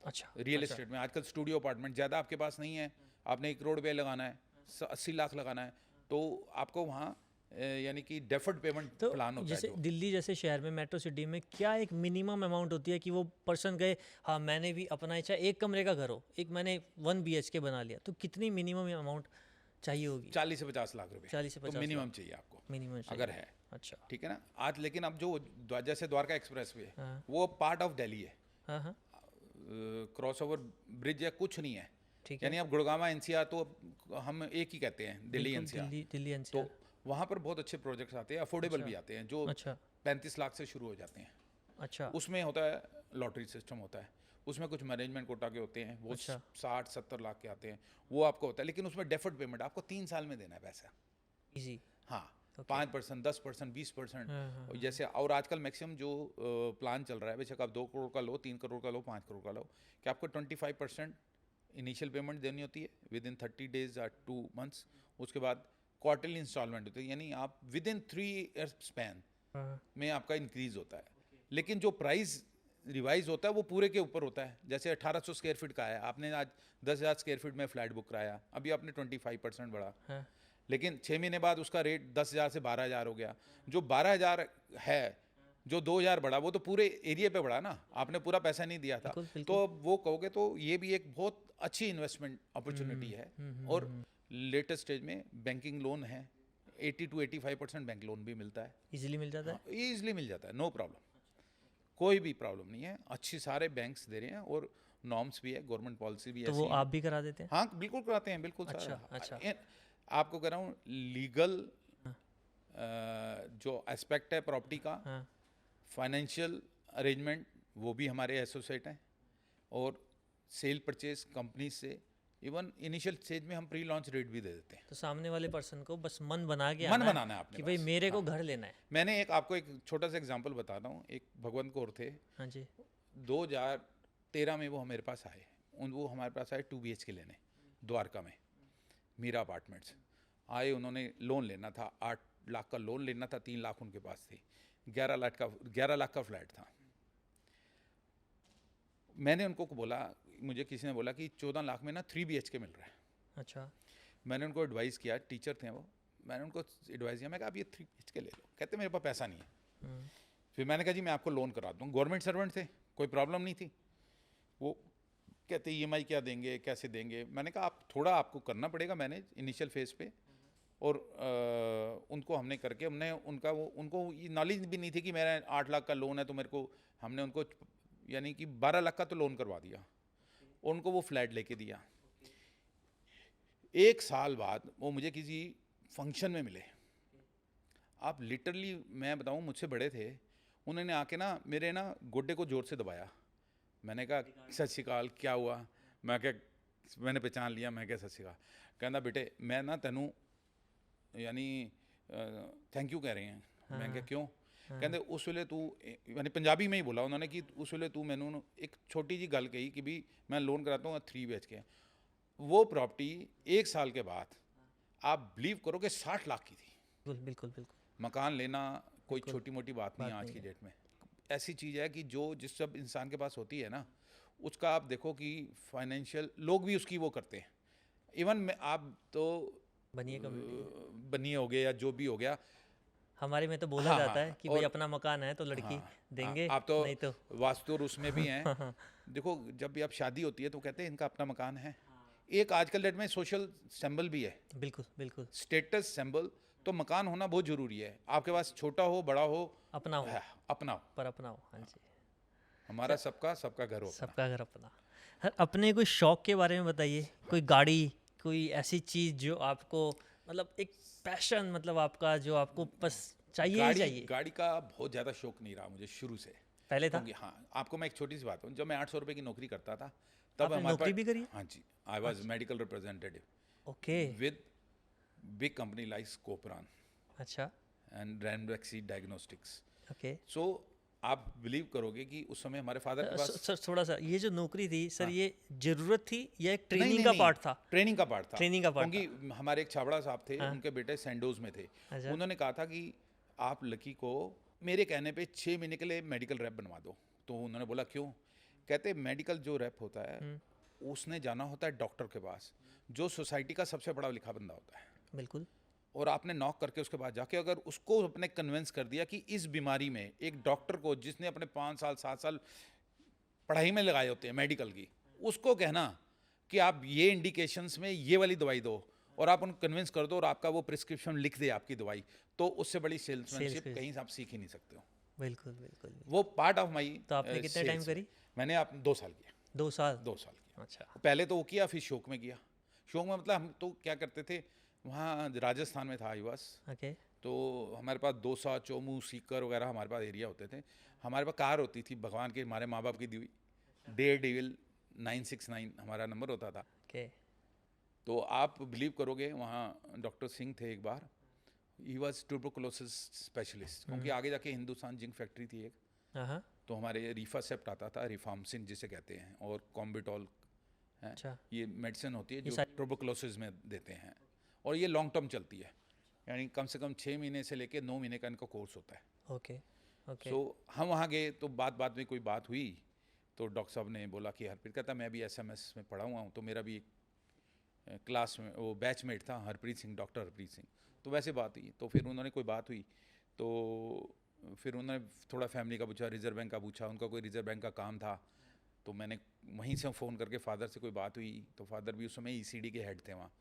अच्छा, रियल एस्टेट में। आजकल स्टूडियो अपार्टमेंट ज़्यादा आपके पास नहीं है, आपने 1 करोड़ रुपये लगाना है, 80 लाख लगाना है, तो आपको वहाँ यानी कि डेफर्ड पेमेंट तो प्लान होता जैसे है जो। दिल्ली जैसे शहर में, मेट्रो सिटी में, क्या एक मिनिमम अमाउंट होती है कि वो पर्सन गए, हाँ मैंने भी अपना, चाहे 1 कमरे का घर हो, एक मैंने 1 BHK बना लिया, तो कितनी मिनिमम अमाउंट चाहिए होगी 40 से 50 लाख रुपए 40 से तो 50 मिनिमम चाहिए आपको, मिनिमम अगर है। अच्छा। ठीक है ना। आज लेकिन अब जो जैसे द्वारका एक्सप्रेस वे हाँ वो पार्ट ऑफ दिल्ली है, हाँ हाँ क्रॉस ओवर ब्रिज या कुछ नहीं है। ठीक है। यानी अब गुड़गांव एनसीआर तो हम एक ही कहते हैं, दिल्ली बिल्कुल, एनसीआर। दिल्ली तो एनसीआर। वहाँ पर बहुत अच्छे प्रोजेक्ट्स आते हैं, अफोर्डेबल भी आते हैं, जो अच्छा 35 लाख से शुरू हो जाते हैं। अच्छा उसमें होता है लॉटरी सिस्टम होता है, उसमें कुछ मैनेजमेंट कोटा के होते हैं, वो अच्छा। 60-70 लाख के आते हैं, वो आपको होता है। लेकिन उसमें डेफर्ड पेमेंट आपको 3 साल में देना है पैसा। इजी। हाँ, Okay. 5%, 10%, 20%। हाँ, और जैसे और आजकल मैक्सिमम जो प्लान चल रहा है, बेशक आप 2 करोड़ का लो, 3 करोड़ का लो, 5 करोड़ का लो, कि आपको 25% इनिशियल पेमेंट देनी होती है विद इन 30 डेज या 2 मंथ्स। उसके बाद क्वार्टरली इंस्टॉलमेंट होती है, यानी आप विद इन 3 ईयर स्पैन हाँ में आपका इंक्रीज होता है। लेकिन जो प्राइस रिवाइज होता है वो पूरे के ऊपर होता है। जैसे 1800 स्क्वायर फीट का है, आपने आज 10,000 स्क्वायर फीट में फ्लैट बुक कराया, अभी आपने 25% बढ़ा, हाँ लेकिन 6 महीने बाद उसका रेट 10,000 से 12,000 हो गया। जो 12,000 है, जो 2,000 बढ़ा, वो तो पूरे एरिया पे बढ़ा ना, आपने पूरा पैसा नहीं दिया था। बिल्कुल, बिल्कुल। तो वो कहोगे तो ये भी एक बहुत अच्छी इन्वेस्टमेंट अपॉर्चुनिटी है। और लेटेस्ट स्टेज में बैंकिंग लोन है, 80 to 85% बैंक लोन भी मिलता है, इजीली मिल जाता है। ईजिली मिल जाता है, नो प्रॉब्लम, कोई भी प्रॉब्लम नहीं है। अच्छी सारे बैंक्स दे रहे हैं और नॉर्म्स भी है, गवर्नमेंट पॉलिसी भी तो ऐसी वो है। आप भी करा देते हैं? हाँ बिल्कुल कराते हैं, बिल्कुल अच्छा, सारा। अच्छा। आपको कह रहा हूँ लीगल जो एस्पेक्ट है प्रॉपर्टी का, हाँ फाइनेंशियल अरेंजमेंट, वो भी हमारे एसोसिएट हैं। और सेल परचेज कंपनी से, इवन इनिशियल स्टेज में हम प्री लॉन्च रेट भी दे देते हैं। तो सामने वाले पर्सन को बस मन बना के मन आना है बनाना है आपने कि भाई बस। मेरे को घर लेना है। मैंने आपको एक छोटा सा एग्जांपल बताता हूँ। एक भगवंत कौर थे, हाँ जी 2013 में वो मेरे पास आए। वो हमारे पास आए 2 BHK लेने, द्वारका में, मीरा अपार्टमेंट्स। आए, उन्होंने लोन लेना था, 8 लाख का लोन लेना था, 3 लाख उनके पास थे, 11 लाख का फ्लैट था। मैंने उनको बोला, मुझे किसी ने बोला कि 14 लाख में ना 3 BHK मिल रहा है। अच्छा मैंने उनको एडवाइस किया, टीचर थे वो, मैंने उनको एडवाइस किया, मैं कहा आप ये 3 BHK ले लो। कहते मेरे पास पैसा नहीं है। फिर मैंने कहा जी मैं आपको लोन करा दूँ, गवर्नमेंट सर्वेंट थे, कोई प्रॉब्लम नहीं थी। वो कहते EMI क्या देंगे, कैसे देंगे। मैंने कहा आप थोड़ा, आपको करना पड़ेगा मैनेज इनिशियल फेज पे। और उनको हमने करके, हमने उनको नॉलेज भी नहीं थी कि मेरा 8 लाख का लोन है, तो मेरे को, हमने उनको यानी कि 12 लाख का तो लोन करवा दिया, उनको वो फ्लैट लेके दिया। 1 साल बाद वो मुझे किसी फंक्शन में मिले। आप लिटरली, मैं बताऊं, मुझसे बड़े थे, उन्होंने आके ना मेरे ना गोड्डे को जोर से दबाया। मैंने कहा सत श्री अकाल, क्या हुआ? मैंने पहचान लिया, मैं क्या सत श्री अकाल। कहना बेटे मैं ना तेनू यानी थैंक यू कह रहे हैं। मैं क्या क्यों? कहते उस वेले तू, यानी पंजाबी में ही बोला उन्होंने कि उस वेले तू मैनू एक छोटी जी गल कही कि भी मैं लोन कराता हूँ 3 BHK। वो प्रॉपर्टी 1 साल के बाद आप बिलीव करोगे 60 लाख की थी। बिल्कुल बिल्कुल बिल्कुल। मकान लेना कोई छोटी मोटी बात नहीं है आज की डेट में। ऐसी चीज़ है कि जो जिस सब इंसान के पास होती है ना, उसका आप देखो कि फाइनेंशियल लोग भी उसकी वो करते हैं। इवन आप तो बनिए कम्युनिटी बनिए हो गए या जो भी हो गया, हमारे में तो बोला हाँ, जाता हाँ, है कि भाई और अपना मकान है तो लड़की देंगे, आप तो नहीं तो वास्तु और उसमें भी हैं। देखो जब भी आप शादी होती है तो कहते हैं इनका अपना मकान है। एक आजकल डेट में सोशल सिंबल भी है, बिल्कुल बिल्कुल स्टेटस सिंबल। तो मकान होना बहुत ज़रूरी है, आपके पास छोटा हो बड़ा हो, अपना हो, अपना हो। पर अपना हो। हाँ जी, हमारा सबका घर हो अपना। सबका घर अपना। सर अपने कोई शौक के बारे में बताइए, कोई गाड़ी, कोई ऐसी चीज़ जो आपको मतलब एक पैशन, मतलब आपका जो आपको बस चाहिए ही चाहिए। गाड़ी का बहुत ज़्यादा शौक नहीं रहा मुझे शुरू से। पहले था? क्योंकि हाँ, आपको मैं एक छोटी सी बात हूँ, जब मैं 800 रुपये की नौकरी करता था तब आपने हमारे नौकरी भी करी है? हाँ जी, I was medical representative okay with big company like Copran अच्छा and Ranbaxy diagnostics. Okay. So आप बिलीव करोगे कि उस समय हमारे फादर के पास सर थोड़ा सा, ये जो नौकरी थी सर, ये जरूरत थी या एक नहीं, ट्रेनिंग नहीं, का नहीं, पार्ट था? ट्रेनिंग का पार्ट था। ट्रेनिंग का पार्ट क्योंकि हमारे एक छाबड़ा साहब थे, उनके बेटे सैंडोज में थे। अच्छा। उन्होंने कहा था कि आप लकी को मेरे कहने पे 6 महीने के लिए मेडिकल रैप बनवा दो। तो उन्होंने बोला क्यों? कहते मेडिकल जो रैप होता है उसने जाना होता है डॉक्टर के पास, जो सोसाइटी का सबसे बड़ा लिखा बंदा होता है। बिल्कुल। और आपने नॉक करके उसके बाद जाके अगर उसको अपने कन्विंस कर दिया कि इस बीमारी में, एक डॉक्टर को जिसने अपने 5 साल 7 साल पढ़ाई में लगाए होते हैं मेडिकल की, उसको कहना कि आप ये इंडिकेशंस में ये वाली दवाई दो, और आप उनको कन्विंस कर दो और आपका वो प्रिस्क्रिप्शन लिख दे आपकी दवाई, तो उससे बड़ी सेल्समैनशिप Sales कहीं से आप सीख ही नहीं सकते हो। बिल्कुल बिल्कुल। वो पार्ट ऑफ माई। तो आपने कितने टाइम करी? मैंने आप 2 साल किया। 2 साल? 2 साल किया। अच्छा। पहले तो वो किया, फिर शौक में किया। शौक में मतलब हम तो क्या करते थे, वहाँ राजस्थान में था आई वास, ओके। तो हमारे पास दोसा, चोमू, सीकर वगैरह हमारे पास एरिया होते थे। हमारे पास कार होती थी, भगवान की, हमारे माँ बाप की दी हुई, डेयर डेविल 969 हमारा नंबर होता था। ओके। तो आप बिलीव करोगे, वहाँ डॉक्टर सिंह थे एक बार, ही वॉज ट्यूबरकुलोसिस स्पेशलिस्ट, क्योंकि आगे जाके हिंदुस्तान जिंक फैक्ट्री थी एक, हाँ। तो हमारे रिफासेप्ट आता था, रिफार्मसिन जिसे कहते हैं, और कॉम्बिटॉल है। अच्छा। ये मेडिसिन होती है ये जो सारी- ट्यूबरकुलोसिस में देते हैं, और ये लॉन्ग टर्म चलती है, यानी कम से कम 6 महीने से लेके 9 महीने का इनका कोर्स होता है। Okay okay. सो हम वहाँ गए तो बात में कोई बात हुई, तो डॉक्टर साहब ने बोला कि हरप्रीत, कहता मैं भी SMS में पढ़ा हुआ हूँ, तो मेरा भी एक क्लास में वो बैचमेट था हरप्रीत सिंह, डॉक्टर हरप्रीत सिंह, तो वैसे बात हुई, तो फिर उन्होंने कोई बात हुई, तो फिर उन्होंने थोड़ा फैमिली का पूछा, रिजर्व बैंक का पूछा, उनका कोई रिजर्व बैंक का काम था, तो मैंने वहीं से फ़ोन करके फादर से कोई बात हुई, तो फादर भी उस समय ECD के हेड थे वहाँ,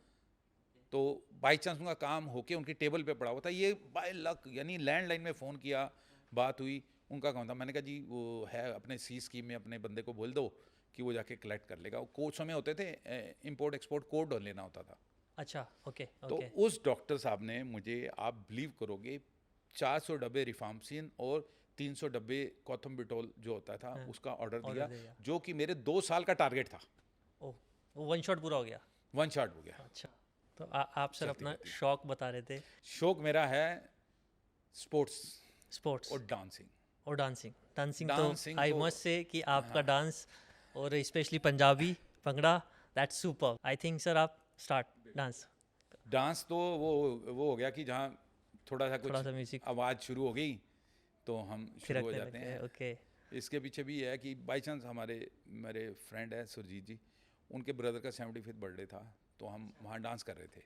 तो बाई चांस उनका काम होके उनकी टेबल पे पड़ा हुआ था, ये बाय लक, यानी लैंडलाइन में फ़ोन किया, बात हुई, उनका काम था। मैंने कहा जी वो है अपने C स्कीम में, अपने बंदे को बोल दो कि वो जाके कलेक्ट कर लेगा। वो कोड समय होते थे, इंपोर्ट एक्सपोर्ट कोड लेना होता था। अच्छा। ओके तो ओके। उस डॉक्टर साहब ने मुझे, आप बिलीव करोगे, 400 डब्बे रिफार्मसिन और 300 डब्बे कॉथम्बिटोल जो होता था, हाँ, उसका ऑर्डर ऑर्डर दिया, दिया। जो कि मेरे 2 साल का टारगेट था, ओह, वो वन शॉट पूरा हो गया? 1 शॉट हो गया। अच्छा। तो आप सर चलती अपना रहती है। शौक बता रहे थे। शौक मेरा है स्पोर्ट्स स्पोर्ट्स और डांसिंग। और डांसिंग। डांसिंग डांसिंग तो आई तो- मस्ट से कि आपका डांस, और specially Punjabi bhangra, that's super. I think sir आप स्टार्ट डांस। डांस तो वो हो गया कि जहाँ थोड़ा सा थोड़ा सा कुछ म्यूजिक आवाज़ शुरू हो गई तो हम शुरू हो थिरकने जाते लगते हैं। हैं। ओके। इसके पीछे भी है कि बाई चांस मेरे फ्रेंड है सुरजीत जी, उनके ब्रदर का 75th बर्थडे था, तो हम वहाँ डांस कर रहे थे,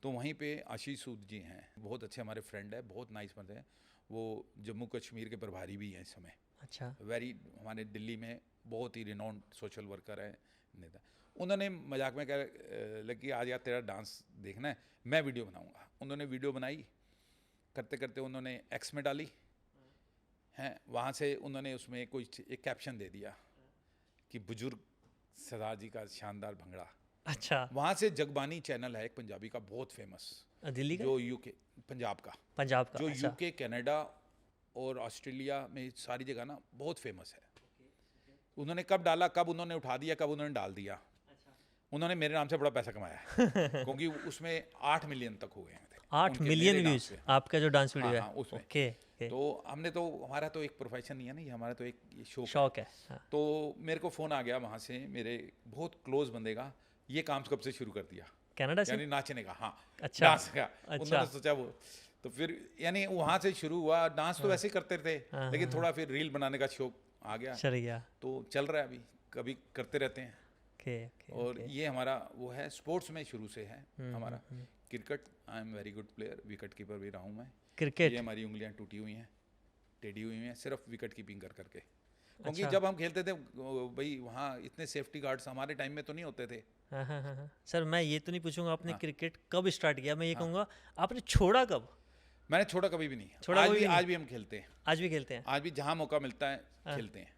तो वहीं पे आशीष सूद जी हैं, बहुत अच्छे हमारे फ्रेंड है, बहुत नाइस बंदे हैं, वो जम्मू कश्मीर के प्रभारी भी हैं इस समय, अच्छा। वेरी, हमारे दिल्ली में बहुत ही रिनोन्ड सोशल वर्कर है, नेता। उन्होंने मजाक में कहा लगी आज यार तेरा डांस देखना है, मैं वीडियो बनाऊंगा। उन्होंने वीडियो बनाई, करते करते उन्होंने X में डाली हैं, वहाँ से उन्होंने उसमें कोई एक कैप्शन दे दिया कि बुजुर्ग सरदार जी का शानदार भंगड़ा। अच्छा। वहाँ से जगबानी चैनल है एक पंजाबी का बहुत फेमस, दिल्ली का? जो UK, पंजाब का, पंजाब का? जो अच्छा। UK, कनाडा और ऑस्ट्रेलिया में सारी जगह ना बहुत फेमस है। उन्होंने कब डाला, कब उन्होंने उठा दिया, कब उन्होंने डाल दिया, उन्होंने मेरे नाम से बड़ा पैसा कमाया है क्योंकि उसमें 8 मिलियन तक हो गए थे 8 उनके, मिलियन मेरे नाम व्यूज पे। आपका जो डांस वीडियो हाँ, है? हाँ, उसमें। Okay okay. तो हमने तो, हमारा तो एक प्रोफेशन नहीं है ना, ये हमारा तो एक ये शौक है। शौक है। हाँ। तो मेरे को फ़ोन आ गया वहाँ से, मेरे बहुत क्लोज बंदे का, ये काम कब से शुरू कर दिया, कनाडा से? यानी नाचने का, हाँ, अच्छा। डांस का। अच्छा। उन्होंने सोचा वो, तो फिर यानी वहाँ से शुरू हुआ। डांस तो वैसे ही करते थे, हाँ, लेकिन थोड़ा फिर रील बनाने का शौक आ गया, चल गया। तो चल रहा है अभी, कभी करते रहते हैं। Okay okay. और ये हमारा वो है, स्पोर्ट्स में शुरू से है हमारा। Cricket, I am very good player, wicket keeper भी रहा हूँ मैं। क्रिकेट? ये हमारी उंगलियां टूटी हुई हैं, टेढ़ी हुई हैं, सिर्फ विकेट कीपिंग कर करके, क्योंकि अच्छा। जब हम खेलते थे भाई वहाँ इतने सेफ्टी गार्ड्स हमारे टाइम में तो नहीं होते थे। हाँ हाँ हाँ हाँ। सर मैं ये तो नहीं पूछूंगा आपने हाँ। क्रिकेट कब स्टार्ट किया, मैं ये कहूँगा आपने छोड़ा कब? मैंने छोड़ा कभी भी नहीं, छोड़ा कभी भी नहीं? आज भी हम खेलते हैं, आज भी खेलते हैं? आज भी जहाँ मौका मिलता है हाँ। खेलते हैं।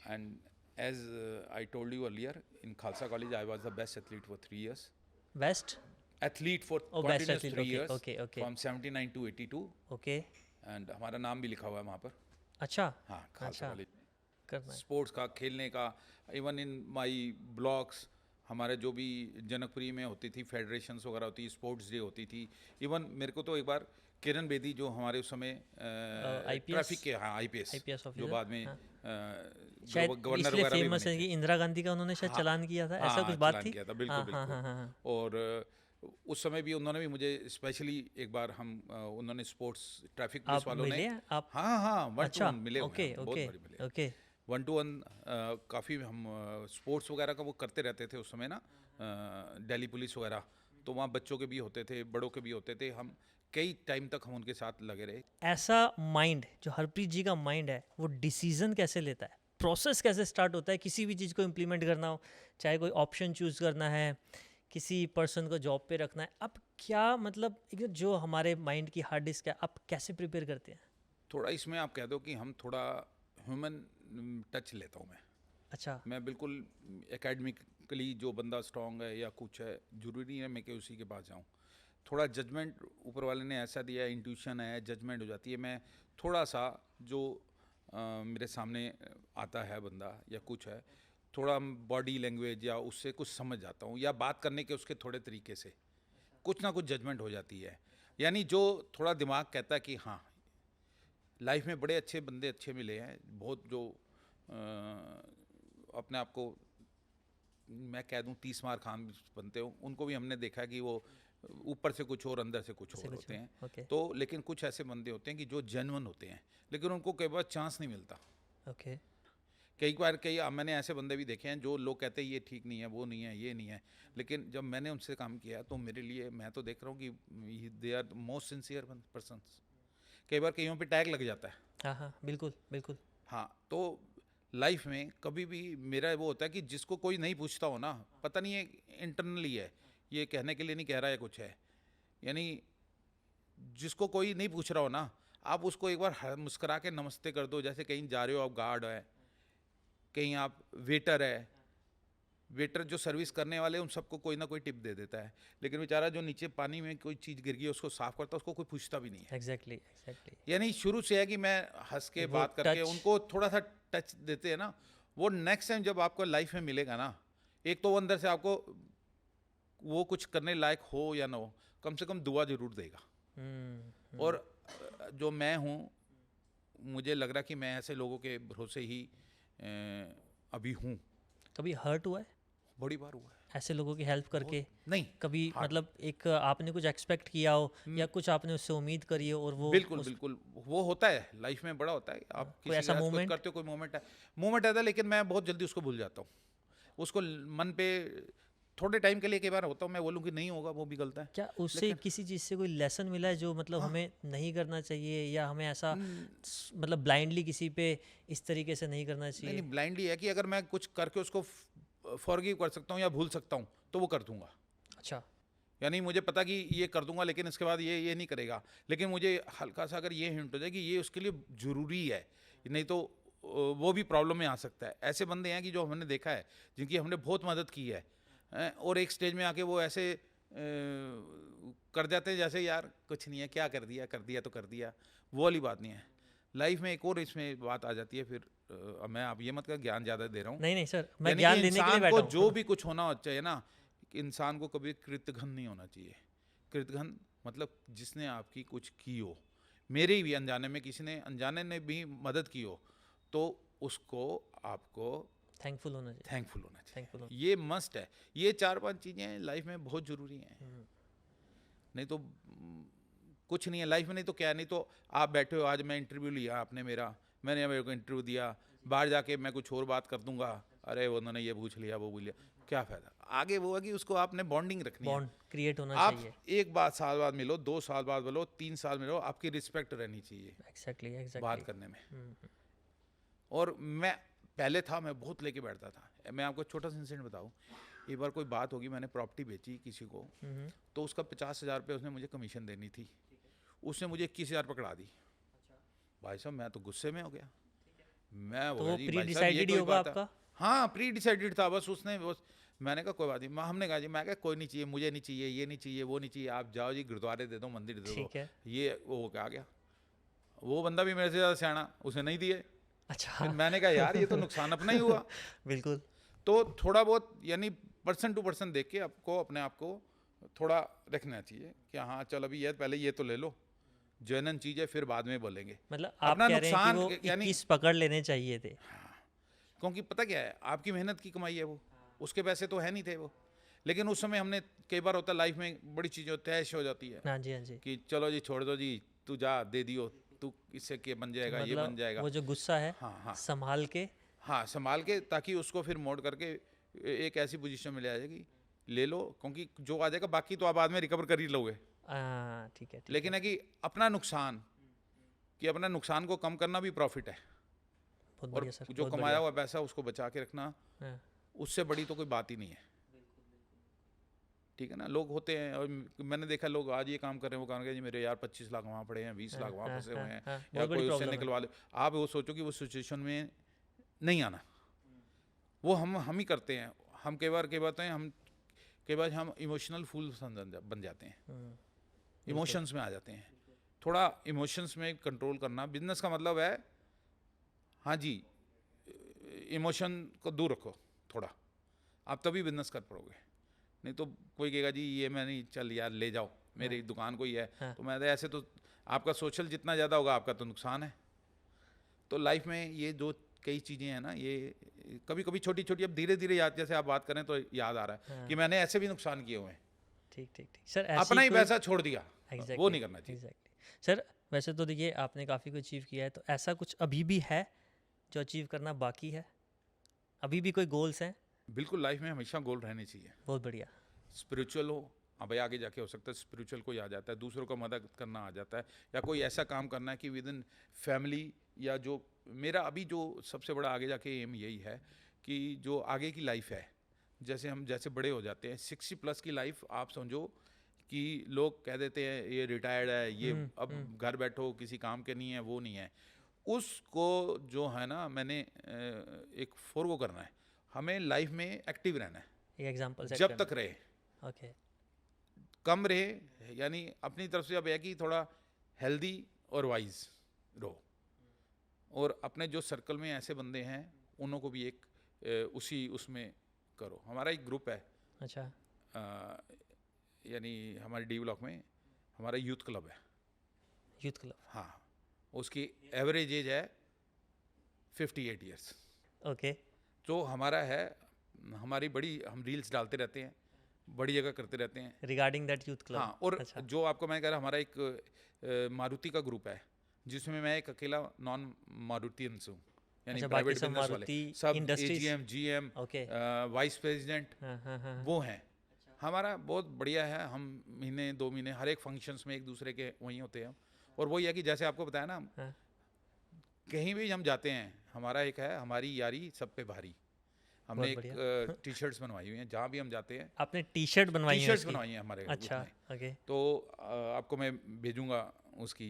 And as I told you earlier, in Khalsa college I was the best athlete for 3 years, best? Athlete for Oh, best continuous athlete, 3 okay, years, okay, okay. From 79 to 82, okay. And हमारा नाम भी लिखा हुआ है वहाँ पर। अच्छा। हाँ, खालसा अच्छा। कॉलेज। करना है। स्पोर्ट्स का, खेलने का, इवन इन माई ब्लॉग्स, हमारे जो भी जनकपुरी में होती थी फेडरेशंस वगैरह होती, स्पोर्ट्स डे होती थी। इवन मेरे को तो एक बार किरण बेदी, जो हमारे उस समय IPS? ट्रैफिक के, हाँ, IPS, IPS जो ऑफिसर? बाद में हाँ। शायद गवर्नर इसलिए वगैरह भी फेमस बने है थे। कि इंदिरा गांधी का उन्होंने शायद हाँ, चलान किया था, ऐसा हाँ, कुछ बात चलान थी? किया था, बिल्कुल हाँ हाँ बिल्कुल। हाँ हाँ हाँ। और उस समय भी उन्होंने भी मुझे स्पेशली एक बार उन्होंने स्पोर्ट्स ट्रैफिक पुलिस आप वालों ने, मिले हैं आप? हाँ हाँ, 1 to अच्छा। 1 मिले हुए ओके हैं, बहुत ओके बारी मिले। ओके। 1 to 1 काफ़ी हम स्पोर्ट्स वगैरह का वो करते रहते थे उस समय ना, दिल्ली पुलिस वगैरह, तो वहाँ बच्चों के भी होते थे, बड़ों के भी होते थे, हम कई टाइम तक हम उनके साथ लगे रहे। ऐसा माइंड जो हरप्रीत जी का माइंड है, वो डिसीजन कैसे लेता है, प्रोसेस कैसे स्टार्ट होता है किसी भी चीज़ को इम्प्लीमेंट करना हो, चाहे कोई ऑप्शन चूज़ करना है किसी पर्सन को जॉब पे रखना है, अब क्या मतलब जो हमारे माइंड की हार्ड डिस्क है, अब कैसे प्रिपेयर करते हैं? थोड़ा इसमें आप कह दो कि हम थोड़ा ह्यूमन टच लेता हूँ अच्छा। मैं बिल्कुल एकेडमिकली जो बंदा स्ट्रांग है या कुछ है, ज़रूरी है मैं कि उसी के पास जाऊँ। थोड़ा जजमेंट ऊपर वाले ने ऐसा दिया है, इंट्यूशन है, जजमेंट हो जाती है। मैं थोड़ा सा जो मेरे सामने आता है बंदा या कुछ है, थोड़ा बॉडी लैंग्वेज या उससे कुछ समझ जाता हूँ, या बात करने के उसके थोड़े तरीके से कुछ ना कुछ जजमेंट हो जाती है। यानी जो थोड़ा दिमाग कहता है कि हाँ, लाइफ में बड़े अच्छे बंदे अच्छे मिले हैं, बहुत जो अपने आप को मैं कह दूं 30 मार खान बनते हो, उनको भी हमने देखा है कि वो ऊपर से कुछ और अंदर से कुछ और होते हैं। ओके। तो लेकिन कुछ ऐसे बंदे होते हैं कि जो जेन्युइन होते हैं, लेकिन उनको कई बार चांस नहीं मिलता। ओके। कई मैंने ऐसे बंदे भी देखे हैं जो लोग कहते हैं ये ठीक नहीं है, वो नहीं है, ये नहीं है, लेकिन जब मैंने उनसे काम किया तो मेरे लिए मैं तो देख रहा हूँ कि they are most sincere person. कई बार कईयों पे टैग लग जाता है। हाँ हाँ, बिल्कुल बिल्कुल। हाँ, तो लाइफ में कभी भी मेरा वो होता है कि जिसको कोई नहीं पूछता हो ना, पता नहीं है इंटरनली है, ये कहने के लिए नहीं कह रहा है, कुछ है, यानी जिसको कोई नहीं पूछ रहा हो ना, आप उसको एक बार मुस्कुरा के नमस्ते कर दो। जैसे कहीं जा रहे हो, आप गार्ड है, कहीं आप वेटर है, वेटर जो सर्विस करने वाले उन सबको कोई ना कोई टिप दे देता है, लेकिन बेचारा जो नीचे पानी में कोई चीज़ गिर गई है उसको साफ करता है, उसको कोई पूछता भी नहीं है। Exactly exactly. यानी शुरू से है कि मैं हंस के वो बात करके touch- उनको थोड़ा सा टच देते हैं ना, वो नेक्स्ट टाइम जब आपको लाइफ में मिलेगा ना, एक तो वो अंदर से आपको वो कुछ करने लायक हो या ना हो, कम से कम दुआ जरूर देगा। और जो मैं हूँ, मुझे लग रहा कि मैं ऐसे लोगों के भरोसे ही अभी हूँ। कभी हर्ट हुआ है बड़ी बार हुआ है ऐसे लोगों की हेल्प करके? नहीं, कभी हाँ, मतलब एक आपने कुछ एक्सपेक्ट किया हो या कुछ आपने उससे उम्मीद करी हो और वो बिल्कुल बिल्कुल वो होता है लाइफ में, बड़ा होता है। आप कोई किसी ऐसा के साथ कुछ moment? करते हो, कोई मोमेंट आता है, लेकिन मैं बहुत जल्दी उसको भूल जाता हूँ। उसको मन पे थोड़े टाइम के लिए कई बार होता हूँ, मैं बोलूँ कि नहीं होगा, वो भी गलत है। क्या उससे किसी चीज़ से कोई लेसन मिला है जो मतलब हमें नहीं करना चाहिए, या हमें ऐसा मतलब ब्लाइंडली किसी पे इस तरीके से नहीं करना चाहिए? नहीं, ब्लाइंडली है कि अगर मैं कुछ करके उसको फॉरगिव कर सकता हूँ या भूल सकता हूँ तो वो कर दूंगा। अच्छा। यानी मुझे पता कि ये कर दूंगा, लेकिन इसके बाद ये नहीं करेगा, लेकिन मुझे हल्का सा अगर ये हिंट हो जाए कि ये उसके लिए ज़रूरी है, नहीं तो वो भी प्रॉब्लम में आ सकता है। ऐसे बंदे हैं कि जो हमने देखा है, जिनकी हमने बहुत मदद की है, और एक स्टेज में आके वो ऐसे कर जाते हैं जैसे यार कुछ नहीं है, क्या कर दिया तो कर दिया। वो वाली बात नहीं है। लाइफ में एक और इसमें बात आ जाती है फिर, मैं आप ये मत कर ज्ञान ज़्यादा दे रहा हूँ। नहीं नहीं सर, मैं यानी ज्ञान कि लेने के लिए इंसान बैठा को हूँ। जो भी कुछ होना चाहिए ना, इंसान को कभी कृतघ्न नहीं होना चाहिए। कृतघ्न मतलब जिसने आपकी कुछ की हो, मेरे भी अनजाने में किसी ने अनजाने ने भी मदद की हो, तो उसको आपको थैंकफुल होना चाहिए। थैंकफुल होना चाहिए। थैंकफुल होना ये मस्ट है। ये 4-5 चीज़ें लाइफ में बहुत ज़रूरी हैं। नहीं तो कुछ नहीं है लाइफ में। नहीं तो क्या, नहीं तो आप बैठे हो, आज मैं इंटरव्यू लिया आपने मैंने मेरे को इंटरव्यू दिया, बाहर जाके मैं कुछ और बात कर दूंगा, अरे उन्होंने ये पूछ लिया, वो पूछ लिया, क्या फ़ायदा? आगे वो है कि उसको आपने बॉन्डिंग रखनी है। बॉन्ड क्रिएट होना आप चाहिए। एक बात साल बाद मिलो, 2 साल बाद मिलो, 3 साल मिलो, आपकी रिस्पेक्ट रहनी चाहिए एग्जैक्टली एग्जैक्टली। बात करने में। और मैं पहले था, मैं बहुत लेके बैठता था। मैं आपको छोटा सा इंसिडेंट बताऊं। एक बार कोई बात होगी, मैंने प्रॉपर्टी बेची किसी को, तो उसका 50,000 रुपये उसने मुझे कमीशन देनी थी। उसने मुझे 21,000 पकड़ा दी। भाई साहब मैं तो गुस्से में हो गया। मैं तो बोला वो जी प्री भाई साहब ये डिसाइडेड ही कोई होगा बात है? आपका? हाँ, प्री डिसाइडेड था बस। मैंने कहा कोई बात नहीं। हमने कहा जी, मैं कहा कोई नहीं चाहिए, मुझे नहीं चाहिए, ये नहीं चाहिए, वो नहीं चाहिए, आप जाओ जी, गुरुद्वारे दे दो, मंदिर दे दो। ठीक है। ये वो क्या गया, वो बंदा भी मेरे से ज़्यादा सियाना, उसने नहीं दिए। अच्छा। फिर मैंने कहा यार ये तो नुकसान अपना ही हुआ। बिल्कुल। तो थोड़ा बहुत यानी पर्सन टू पर्सन देख के आपको अपने आप को थोड़ा रखना चाहिए कि हाँ चल अभी ये पहले ये तो ले लो, जेन्युइन चीज़ है, फिर बाद में बोलेंगे। मतलब आप अपना कह रहे हैं कि नुकसान वो यानी 21 पकड़ लेने चाहिए थे। क्योंकि पता क्या है, आपकी मेहनत की कमाई है वो, उसके पैसे तो है नहीं थे वो। लेकिन उस समय हमने, कई बार होता है लाइफ में बड़ी चीज़ें तैश हो जाती है हाँ जी हाँ जी। कि चलो जी छोड़ दो जी, तू जा दे दियो, तू इससे के बन जाएगा, ये बन जाएगा। वो जो गुस्सा है हाँ हाँ संभाल के। हाँ, संभाल के, ताकि उसको फिर मोड़ करके एक ऐसी पोजीशन में ले आ जाएगी, ले लो, क्योंकि जो आ जाएगा बाकी तो आप बाद में रिकवर कर ही लोगे। ठीक है। लेकिन है कि अपना नुकसान, अपना नुकसान को कम करना भी प्रॉफिट है। बहुत और बढ़िया सर। जो कमाया हुआ पैसा उसको बचा के रखना, हाँ। उससे बड़ी तो कोई बात ही नहीं है। ठीक है ना, लोग होते हैं और मैंने देखा लोग आज ये काम कर रहे हैं, वो काम कर रहे हैं, जी मेरे यार 25 लाख वहाँ पड़े हैं, 20 लाख वहाँ फंसे हुए हैं, या बहुत बड़ी कोई उससे प्रॉब्लम है। निकलवा ले। आप वो सोचो कि वो सिचुएशन में नहीं आना, वो हम ही करते हैं। हम कई बार तो हैं, हम इमोशनल फूल बन जाते हैं, इमोशंस में आ जाते हैं। थोड़ा इमोशंस में कंट्रोल करना, बिजनेस का मतलब है, हाँ जी, इमोशन को दूर रखो थोड़ा, आप तभी बिजनेस कर पाओगे। नहीं तो कोई कहेगा जी ये मैं नहीं, चल यार ले जाओ, मेरी दुकान को ही है। तो मैं ऐसे तो आपका सोशल जितना ज़्यादा होगा आपका तो नुकसान है। तो लाइफ में ये जो कई चीज़ें हैं ना, ये कभी कभी छोटी छोटी, अब धीरे धीरे याद, जैसे आप बात करें तो याद आ रहा है कि मैंने ऐसे भी नुकसान किए हुए हैं, ठीक ठीक ठीक सर। अपना ही पैसा छोड़ दिया, वो नहीं करना चाहिए। Exactly sir. वैसे तो देखिए आपने काफ़ी कुछ अचीव किया है, तो ऐसा कुछ अभी भी है जो अचीव करना बाकी है? अभी भी कोई गोल्स हैं? बिल्कुल, लाइफ में हमेशा गोल रहने चाहिए। बहुत बढ़िया। स्पिरिचुअल हो, अब भाई आगे जाके हो सकता है स्पिरिचुअल कोई आ जाता है, दूसरों को मदद करना आ जाता है, या कोई ऐसा काम करना है कि विद इन फैमिली, या जो मेरा अभी जो सबसे बड़ा आगे जाके एम यही है कि जो आगे की लाइफ है, जैसे हम जैसे बड़े हो जाते हैं 60+ की लाइफ, आप समझो कि लोग कह देते हैं ये रिटायर्ड है, ये अब घर बैठो, किसी काम के नहीं है, वो नहीं है, उसको जो है ना, मैंने एक फॉरगो करना है। हमें लाइफ में एक्टिव रहना है, एक एग्जांपल सेट जब तक रहे, ओके। कम रहे, यानी अपनी तरफ से अब है कि थोड़ा हेल्दी और वाइज रहो, और अपने जो सर्कल में ऐसे बंदे हैं उन्हों को भी एक उसी उसमें करो। हमारा एक ग्रुप है, अच्छा। यानी हमारे डी ब्लॉक में हमारा यूथ क्लब है। Youth club. हाँ, उसकी एवरेज एज है 58 ईयर्स। ओके। तो हमारा है, हमारी बड़ी, हम रील्स डालते रहते हैं, बड़ी जगह करते रहते हैं रिगार्डिंग दैट यूथ क्लब। हाँ, और अच्छा। जो आपको मैं कह रहा, हमारा एक मारुति का ग्रुप है, जिसमें मैं एक अकेला नॉन मारुतियंस हूँ, यानी अच्छा, प्राइवेट बाकी सब बिजनेस वाले, मारुति सब industries. AGM, GM, okay. Vice president, हाँ। वो हैं। हमारा बहुत बढ़िया है, हम महीने 2 महीने हर एक फंक्शंस में एक दूसरे के वहीं होते हैं। और वही है कि जैसे आपको बताया ना, हाँ। कहीं भी हम जाते हैं, हमारा एक है, हमारी यारी सब पे भारी। हमने बहुत एक टी शर्ट्स बनवाई हुई हैं, जहाँ भी हम जाते हैं आपने टी शर्ट बनवाई टी है शर्ट्स उसकी? बनवाई हैं हमारे अच्छा। उसमें। ओके। तो आपको मैं भेजूंगा उसकी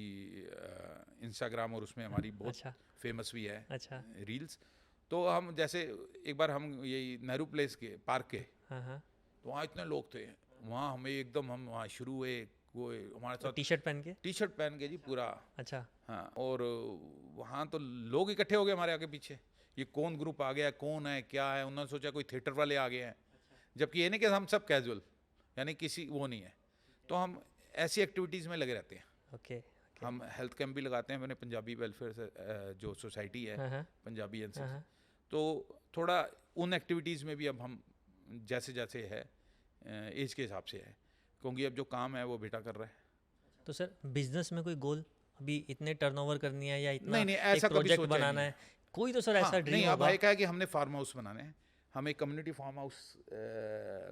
इंस्टाग्राम, और उसमें हमारी बहुत अच्छा। फेमस भी है अच्छा। रील्स। तो हम जैसे एक बार हम यही नेहरू प्लेस के पार्क के, हाँ। तो वहाँ इतने लोग थे, वहाँ हमें एकदम, हम वहाँ शुरू हुए, वो हमारे साथ टी शर्ट पहन के? टी शर्ट पहन के जी पूरा। अच्छा। हाँ, और वहाँ तो लोग इकट्ठे हो गए हमारे आगे पीछे, ये कौन ग्रुप आ गया, कौन है, क्या है, उन्होंने सोचा कोई थिएटर वाले आ गए हैं, जबकि ये नहीं कि हम सब कैजुअल, यानी किसी वो नहीं है। तो हम ऐसी एक्टिविटीज़ में लगे रहते हैं। ओके। हम हेल्थ कैंप भी लगाते हैं, मैंने पंजाबी वेलफेयर से जो सोसाइटी है हाँ। पंजाबी एन हाँ। तो थोड़ा उन एक्टिविटीज़ में भी अब हम जैसे जैसे है एज के हिसाब से है, क्योंकि अब जो काम है वो बेटा कर रहा है। तो सर बिजनेस में कोई गोल अभी, इतने टर्नोवर करनी है या इतना नहीं, एक ऐसा कभी प्रोजेक्ट सोचा ही बनाना नहीं है, कोई तो सर हाँ, ऐसा ड्रीम नहीं, अब होगा? है क्या है कि हमने फार्म हाउस बनाने हैं, हम एक कम्युनिटी फार्म हाउस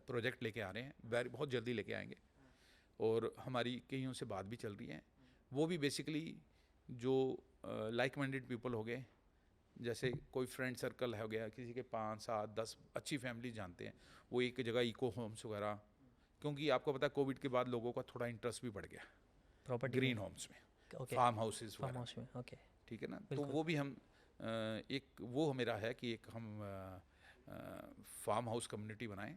प्रोजेक्ट लेके आ रहे हैं, बहुत जल्दी लेके आएंगे, और हमारी कईयों से बात भी चल रही है। वो भी बेसिकली जो लाइक माइंडेड पीपल हो गए, जैसे कोई फ्रेंड सर्कल हो गया, किसी के 5, 7, 10 अच्छी फैमिली जानते हैं, वो एक जगह इको होम्स वगैरह, क्योंकि आपको पता है कोविड के बाद लोगों का थोड़ा इंटरेस्ट भी बढ़ गया प्रॉपर्टी ग्रीन होम्स में, ओके, फार्म हाउसेस फार्म वगैरह, हाउस में। ओके। ठीक है ना। तो बिल्कुल। वो भी हम एक वो मेरा है कि एक हम फार्म हाउस कम्युनिटी बनाएं,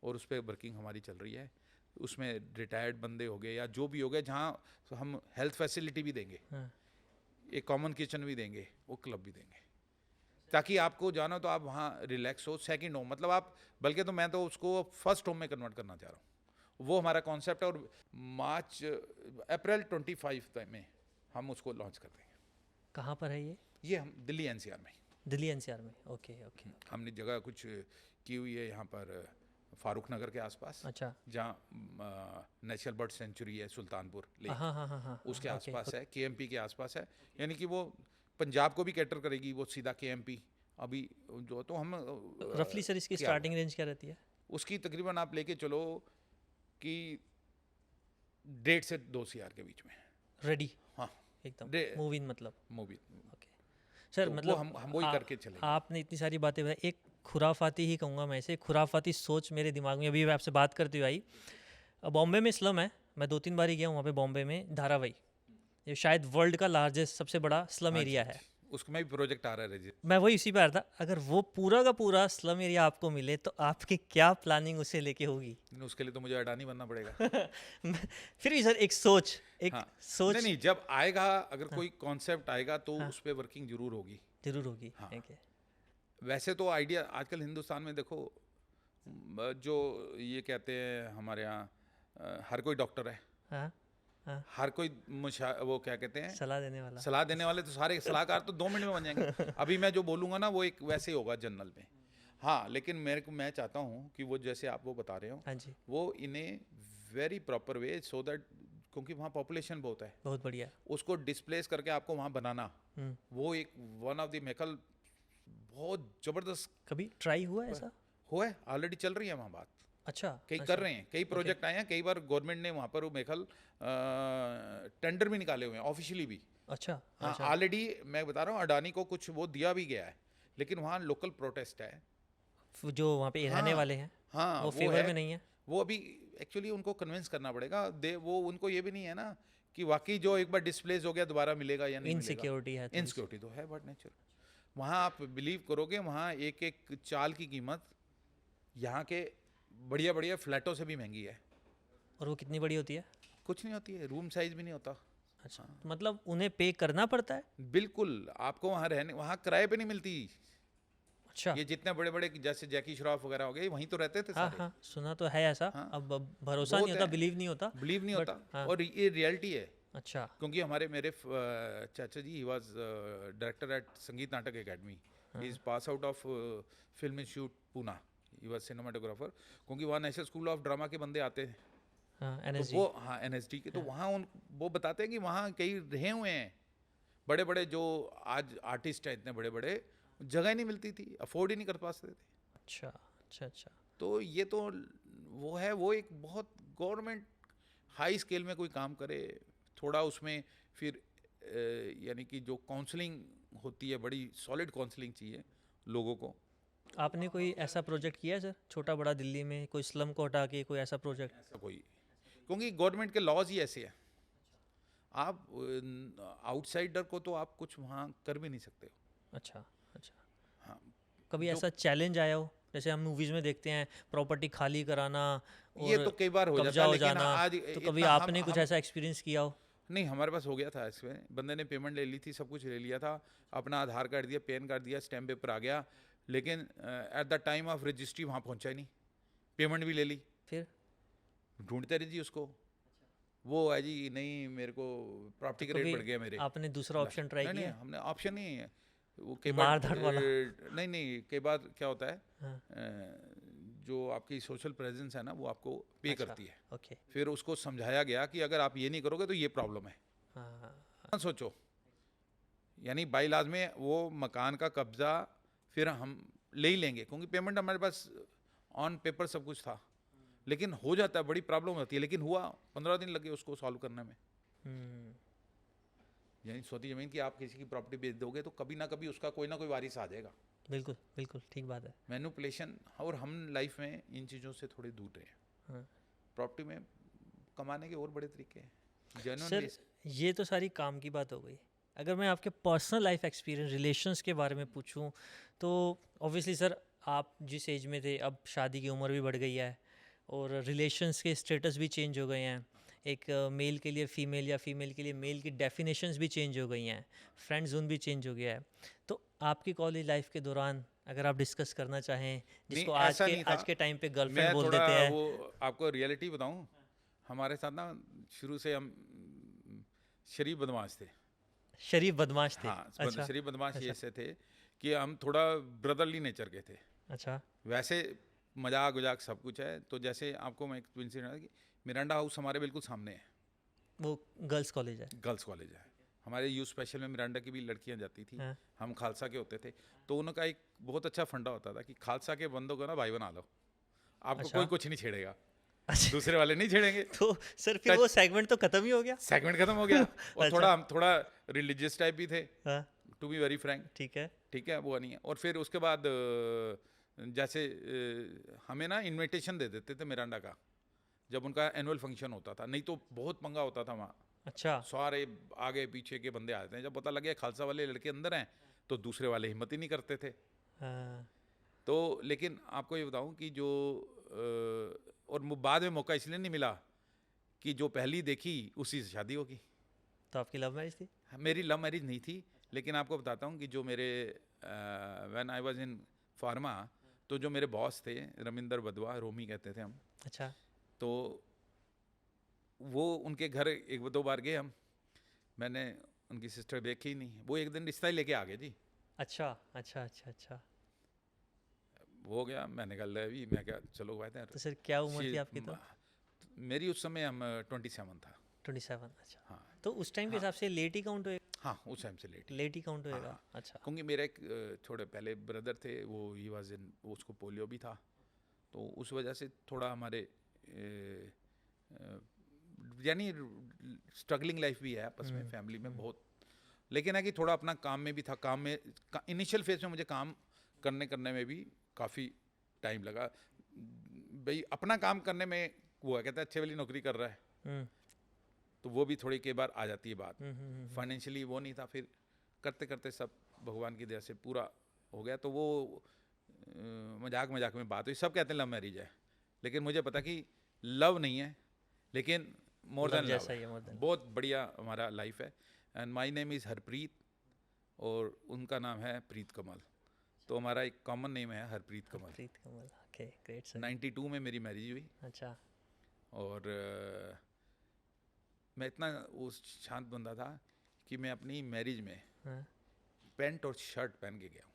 और उस पर वर्किंग हमारी चल रही है। उसमें रिटायर्ड बंदे हो गए या जो भी हो गए, जहाँ हम हेल्थ फैसिलिटी भी देंगे, हाँ। एक कॉमन किचन भी देंगे, वो क्लब भी देंगे, ताकि आपको जाना तो आप वहाँ रिलैक्स हो। सेकंड होम मतलब आप, बल्कि तो मैं तो उसको फर्स्ट होम में कन्वर्ट करना चाह रहा हूँ, वो हमारा कॉन्सेप्ट है। और अप्रैल 25 में हम उसको लॉन्च कर देंगे। कहाँ पर है ये हम दिल्ली एनसीआर में, दिल्ली एनसीआर में? ओके। हमने जगह कुछ की हुई है यहाँ पर फारूक नगर के आसपास, अच्छा। जहाँ नेशनल बर्ड सेंचुरी है सुल्तानपुर लेक, हाँ। उसके आसपास है, केएमपी के आसपास है, यानी कि वो पंजाब को भी कैटर करेगी, वो सीधा केएमपी अभी जो। तो हम रफली सर इसकी स्टार्टिंग रेंज क्या रहती है? उसकी तकरीबन आप लेके चलो कि 1.5 से 2 CR के बीच में। रेडी हाँ, एकदम मूव इन मतलब। मूवी। ओके सर तो मतलब वो हम वही करके चलेंगे। आपने इतनी सारी बातें बताई, एक खुराफाती ही कहूँगा मैं इसे, खुराफाती सोच मेरे दिमाग में अभी आपसे बात करते हुए आई। बॉम्बे में स्लम है, मैं 2-3 बार ही गया हूँ वहाँ पे बॉम्बे में, धारावी। ये शायद वर्ल्ड का लार्जेस्ट सबसे बड़ा स्लम हाँ जी, एरिया हाँ है। जी। उसमें भी प्रोजेक्ट आ रहा है रजित। मैं वही इसी पे आ रहा था, अगर वो पूरा का पूरा स्लम एरिया आपको मिले तो आपकी क्या प्लानिंग उसे लेके होगी? उसके लिए तो मुझे अडानी बनना पड़ेगा। फिर भी सर एक सोच, एक हाँ, सोच नहीं जब आएगा, अगर कोई कॉन्सेप्ट आएगा तो उस पर वर्किंग जरूर होगी। जरूर होगी। हाँ। ठीक है। वैसे तो आइडिया आजकल हिंदुस्तान में देखो, जो ये कहते हैं हमारे यहाँ हर कोई डॉक्टर है, हाँ हाँ, हर कोई वो क्या कहते हैं, सलाह देने वाला। सलाह देने वाले, तो सारे सलाहकार तो 2 मिनट में बन जाएंगे। अभी मैं जो बोलूँगा ना वो एक वैसे ही होगा जनरल में। हाँ, लेकिन मैं चाहता हूँ कि वो जैसे आप वो बता रहे हो, हाँ जी, वो इन्हें very proper way, so that, क्योंकि वहाँ पॉपुलेशन बहुत है, बहुत बढ़िया। उसको डिस्प्लेस करके आपको वहाँ बनाना, वो एक वन ऑफ द मेकल बहुत ज़बरदस्त कभी ट्राई हुआ ऐसा? हुआ है, ऑलरेडी चल रही है वहाँ बात। अच्छा, कई अच्छा, कर रहे हैं, कई प्रोजेक्ट आए हैं, कई बार गवर्नमेंट ने वहाँ पर वो मेकल टेंडर भी निकाले हुए हैं, ऑफिशियली भी। अच्छा, हाँ, अच्छा। ऑलरेडी मैं बता रहा हूँ, अडानी को कुछ वो दिया भी गया है, लेकिन वहाँ लोकल प्रोटेस्ट है। जो वहाँ पे रहने हाँ, वाले हैं हाँ, वो फेवर में नहीं है। वो अभी एक्चुअली उनको कन्विंस करना पड़ेगा। वो उनको ये भी नहीं है ना कि वाकई जो एक बार डिस्प्लेस हो गया दोबारा मिलेगा या नहीं मिलेगा। इनसिक्योरिटी है थोड़ी सी। इनसिक्योरिटी तो है बट नेचर। वहाँ आप बिलीव करोगे, वहाँ एक एक चाल की कीमत यहाँ के बढ़िया बढ़िया फ्लैटों से भी महंगी है। और वो कितनी बड़ी होती है? कुछ नहीं होती है, रूम साइज भी नहीं होता। अच्छा, तो मतलब उन्हें पे करना पड़ता है? बिल्कुल, आपको वहाँ रहने, वहाँ किराए पे नहीं मिलती। अच्छा। ये जितने बड़े बड़े जैसे जैकी श्रॉफ वगैरह हो गए, वहीं तो रहते थे हाँ सारे। हाँ, सुना तो है ऐसा। हाँ, अब भरोसा बहुत नहीं होता, है। बिलीव नहीं होता। बिलीव नहीं बट होता, हाँ। और ये रियलिटी है। अच्छा, क्योंकि मेरे चाचा जी, ही वाज डायरेक्टर एट संगीत नाटक academy, he is pass out of film institute Poona, he was cinematographer. क्योंकि वहाँ नेशनल स्कूल ऑफ ड्रामा के बंदे आते हैं, हाँ, तो एनएसजी। वो, हाँ, एनएसडी के, तो वहाँ वो बताते हैं कि वहाँ कई रहे हुए हैं बड़े बड़े, जो आज आर्टिस्ट हैं इतने बड़े बड़े, जगह नहीं मिलती थी, अफोर्ड ही नहीं कर पाते थे। अच्छा अच्छा अच्छा। तो ये तो वो है, वो एक बहुत गवर्नमेंट हाई स्केल में कोई काम करे थोड़ा, उसमें फिर यानी कि जो काउंसलिंग होती है, बड़ी सॉलिड काउंसलिंग चाहिए लोगों को। आपने कोई ऐसा प्रोजेक्ट किया है सर, छोटा बड़ा, दिल्ली में कोई स्लम को हटा के कोई ऐसा प्रोजेक्ट? ऐसा कोई, क्योंकि गवर्नमेंट के लॉज ही ऐसे हैं, आप आउटसाइडर को तो आप कुछ वहाँ कर भी नहीं सकते हो। अच्छा अच्छा। हाँ, कभी जो- ऐसा चैलेंज आया हो, जैसे हम मूवीज में देखते हैं प्रॉपर्टी खाली कराना ये और तो कई बार हो जाता कब्जा है, हो लेकिन जाना, आज तो कभी इतना आपने कुछ ऐसा एक्सपीरियंस किया हो? नहीं, हमारे पास हो गया था। इसमें बंदे ने पेमेंट ले ली थी, सब कुछ ले लिया था, अपना आधार कार्ड दिया, पैन कार्ड दिया, स्टैम्प पेपर आ गया, लेकिन at the time of registry वहाँ पहुँचा ही नहीं, पेमेंट भी ले ली, फिर ढूंढते रहे जी उसको, वो है जी नहीं, मेरे को प्रॉपर्टी के रेट कभी बढ़ गया मेरे। आपने दूसरा ऑप्शन ट्राई नहीं, किया? हमने ऑप्शन नहीं है वो, कई बार मार-धाड़ वाला? नहीं, कई बार क्या होता है, हाँ। जो आपकी सोशल प्रेजेंस है ना, वो आपको पे अच्छा, करती है। ओके। फिर उसको समझाया गया कि अगर आप ये नहीं करोगे तो ये प्रॉब्लम है। हाँ, सोचो, यानी बाई लाज में वो मकान का कब्जा फिर हम ले ही लेंगे, क्योंकि पेमेंट हमारे पास ऑन पेपर सब कुछ था, लेकिन हो जाता है, बड़ी प्रॉब्लम होती है। लेकिन हुआ, 15 दिन लगे उसको सॉल्व करने में। यानी सोती ज़मीन की आप किसी की प्रॉपर्टी बेच दोगे तो कभी ना कभी उसका कोई ना कोई वारिस आ जाएगा। बिल्कुल बिल्कुल ठीक बात है। मैनिपुलेशन, और हम लाइफ में इन चीज़ों से थोड़े दूर रहे हैं। हाँ। प्रॉपर्टी में कमाने के और बड़े तरीके हैं। सर, जेन्युइनली ये तो सारी काम की बात हो गई। अगर मैं आपके पर्सनल लाइफ एक्सपीरियंस, रिलेशंस के बारे में पूछूं, तो ऑब्वियसली सर आप जिस एज में थे, अब शादी की उम्र भी बढ़ गई है और रिलेशंस के स्टेटस भी चेंज हो गए हैं। एक मेल के लिए फ़ीमेल या फीमेल के लिए मेल की डेफिनेशंस भी चेंज हो गई हैं, फ्रेंड जोन भी चेंज हो गया है। तो आपकी कॉलेज लाइफ के दौरान अगर आप डिस्कस करना चाहें, जिसको ऐसा नहीं था। आज के टाइम पे गर्लफ्रेंड मैं बोल थोड़ा देते हैं। वो आपको रियलिटी बताऊं, हमारे साथ ना शुरू से हम शरीफ बदमाश थे। शरीफ बदमाश थे? हाँ, अच्छा शरीफ बदमाश अच्छा। ये ऐसे थे कि हम थोड़ा ब्रदरली नेचर के थे। अच्छा वैसे मजाक वजाक सब कुछ है। तो जैसे आपको मैं एक इंसिडेंट कि मिरांडा हाउस हमारे बिल्कुल सामने है, वो गर्ल्स कॉलेज है? गर्ल्स कॉलेज है। हमारे यूथ स्पेशल में मिरांडा की भी लड़कियां जाती थी। हाँ। हम खालसा के होते थे, तो उनका एक बहुत अच्छा फंडा होता था कि खालसा के बंदों को ना भाई बना लो, आपको अच्छा। कोई कुछ नहीं छेड़ेगा, अच्छा, दूसरे वाले नहीं छेड़ेंगे। तो सर फिर वो सेगमेंट तो खत्म ही हो गया। सेगमेंट खत्म हो गया। और अच्छा। हम थोड़ा रिलीजियस टाइप भी थे, हाँ टू बी वेरी फ्रैंक, ठीक है। ठीक है, वो नहीं है। और फिर उसके बाद जैसे हमें ना इनविटेशन दे देते थे मिरांडा का, जब उनका एनुअल फंक्शन होता था, नहीं तो बहुत पंगा होता था वहाँ। अच्छा। सारे आगे पीछे के बंदे आते हैं, जब पता लग गया खालसा वाले लड़के अंदर हैं तो दूसरे वाले हिम्मत ही नहीं करते थे। हाँ, तो लेकिन आपको ये बताऊं कि जो और बाद में मौका इसलिए नहीं मिला कि जो पहली देखी उसी से शादी होगी। तो आपकी लव मैरिज थी? मेरी लव मैरिज नहीं थी, लेकिन आपको बताता हूँ कि जो मेरे when I was in pharma, तो जो मेरे बॉस थे रमिंदर बदवा, रोमी कहते थे हम, अच्छा। तो वो उनके घर एक दो बार गए हम, मैंने उनकी सिस्टर देखी ही नहीं, वो एक दिन रिश्ता ही लेके आ गए जी। अच्छा अच्छा अच्छा अच्छा। हो गया, मैंने कहा ले भी, मैं क्या चलो बात है। तो सर क्या उम्र थी आपकी तो? मेरी उस समय हम 27 था। 27। अच्छा। हाँ तो उस टाइम के हिसाब से लेट ही काउंट होएगा? हाँ, उस टाइम से लेट ही। लेट ही काउंट होएगा। हाँ, अच्छा। क्योंकि मेरा एक थोड़े पहले ब्रदर थे, वो ही वाज इन, उसको पोलियो भी था, तो उस वजह से थोड़ा हमारे यानी स्ट्रगलिंग लाइफ भी है आपस में फैमिली में बहुत। लेकिन है कि थोड़ा अपना काम में भी था, काम में इनिशियल फेज में मुझे काम करने में भी काफ़ी टाइम लगा भाई। अपना काम करने में वो है, कहते हैं अच्छे वाली नौकरी कर रहा है, हम्म तो वो भी थोड़ी कई बार आ जाती है बात। हम्म। फाइनेंशियली वो नहीं था, फिर करते करते सब भगवान की दया से पूरा हो गया। तो वो मजाक मजाक में बात हुई, सब कहते हैं लव मैरिज है, लेकिन मुझे पता कि लव नहीं है, लेकिन मोर Love देन लव जैसा ही है, more है। than बहुत बढ़िया हमारा लाइफ है। And my name is Harpreet और उनका नाम है प्रीत कमल, तो हमारा एक कॉमन नेम है Harpreet Kamal. Preet Kamal. Okay, great sir. 92 में मेरी मैरिज हुई, अच्छा। और मैं इतना वो शांत बंदा था कि मैं अपनी मैरिज में हाँ। पैंट और शर्ट पहन के गया हूँ।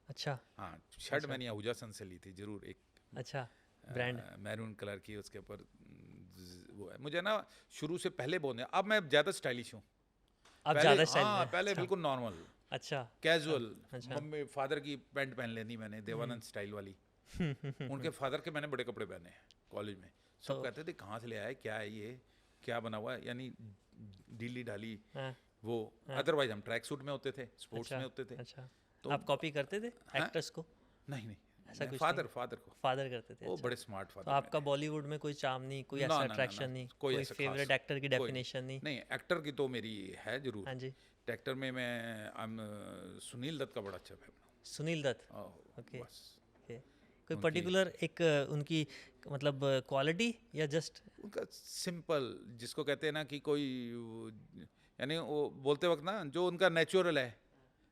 अच्छा हाँ, शर्ट मैंने आहूजा सन से ली थी जरूर, एक अच्छा। ब्रांड। मैरून कलर की, उसके ऊपर वो है। मुझे ना शुरू से पहले बोलने, अब मैं ज़्यादा स्टाइलिश हूँ। अब पहले ज़्यादा स्टाइल हाँ, में? पहले अच्छा। बिल्कुल नॉर्मल अच्छा। कैजुअल। अच्छा। मम्मी फादर की पैंट पहन लेनी मैंने, देवानंद स्टाइल वाली। उनके फादर के मैंने बड़े कपड़े पहने कॉलेज में। सब तो- कहते थे कहाँ से ले आए, क्या है ये, क्या बना हुआ है, यानी ढीली ढाली हाँ। वो। अदरवाइज हम ट्रैक सूट में होते थे, स्पोर्ट्स अच्छा में होते थे। अच्छा। तो आप कॉपी करते थे हाँ? एक्टर्स को? नहीं नहीं, ऐसा कुछ फादर नहीं? फादर को, फादर करते थे? वो अच्छा। बड़े स्मार्ट तो फादर। आपका बॉलीवुड में कोई चार्म नहीं, कोई ऐसा अट्रैक्शन नहीं, कोई ऐसा फेवरेट खास एक्टर की कोई डेफिनेशन नहीं? नहीं, एक्टर की तो मेरी है जरूर। हाँ जी। एक्टर में मैं सुनील दत्त का बड़ा अच्छा फैन हूँ। सुनील दत्त। ओके। बस ओके। कोई उनकी- पर्टिकुलर एक उनकी मतलब क्वालिटी या जस्ट? उनका सिंपल, जिसको कहते हैं ना कि कोई यानी वो बोलते वक्त ना जो उनका नेचुरल है,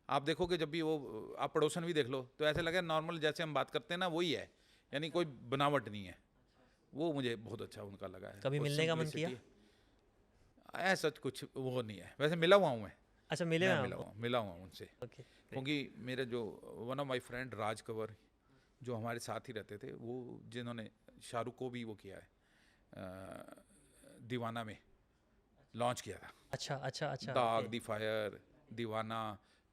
आप देखोगे जब भी वो, आप पड़ोसन भी देख लो तो ऐसे लगे नॉर्मल जैसे हम बात करते हैं ना वही है, यानी कोई बनावट नहीं है। वो मुझे बहुत अच्छा उनका लगा है। कभी और मिलने का मन simplicity किया? है। ऐसा कुछ वो नहीं है, वैसे मिला हुआ हूँ मैं। अच्छा, मिले मैं हैं मिला आप? हुआ मिला हुआ हूँ उनसे, ओके। क्योंकि मेरे जो वन ऑफ माय फ्रेंड राज कंवर, जो हमारे साथ ही रहते थे, वो जिन्होंने शाहरुख को भी वो किया है दीवाना में लॉन्च किया था। अच्छा अच्छा अच्छा। दाग, ओके। दी फायर, दीवाना,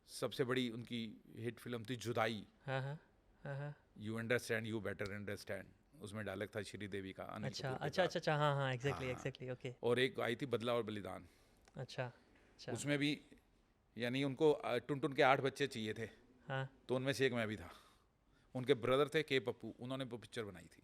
सबसे बड़ी उनकी हिट फिल्म थी जुदाई। हाँ हाँ हाँ हाँ। You understand, you better understand, उसमें डायलॉग था श्रीदेवी का, अनिल अच्छा कपूर के अच्छा साथ। अच्छा अच्छा। हाँ हाँ, एग्जैक्टली हाँ। एग्जैक्टली। ओके। और एक आई थी बदला और बलिदान, अच्छा अच्छा। उसमें भी यानी उनको टुन टुन के 8 बच्चे चाहिए थे, हाँ। तो उनमें से एक मैं भी था। उनके ब्रदर थे के पप्पू, उन्होंने वो पिक्चर बनाई थी,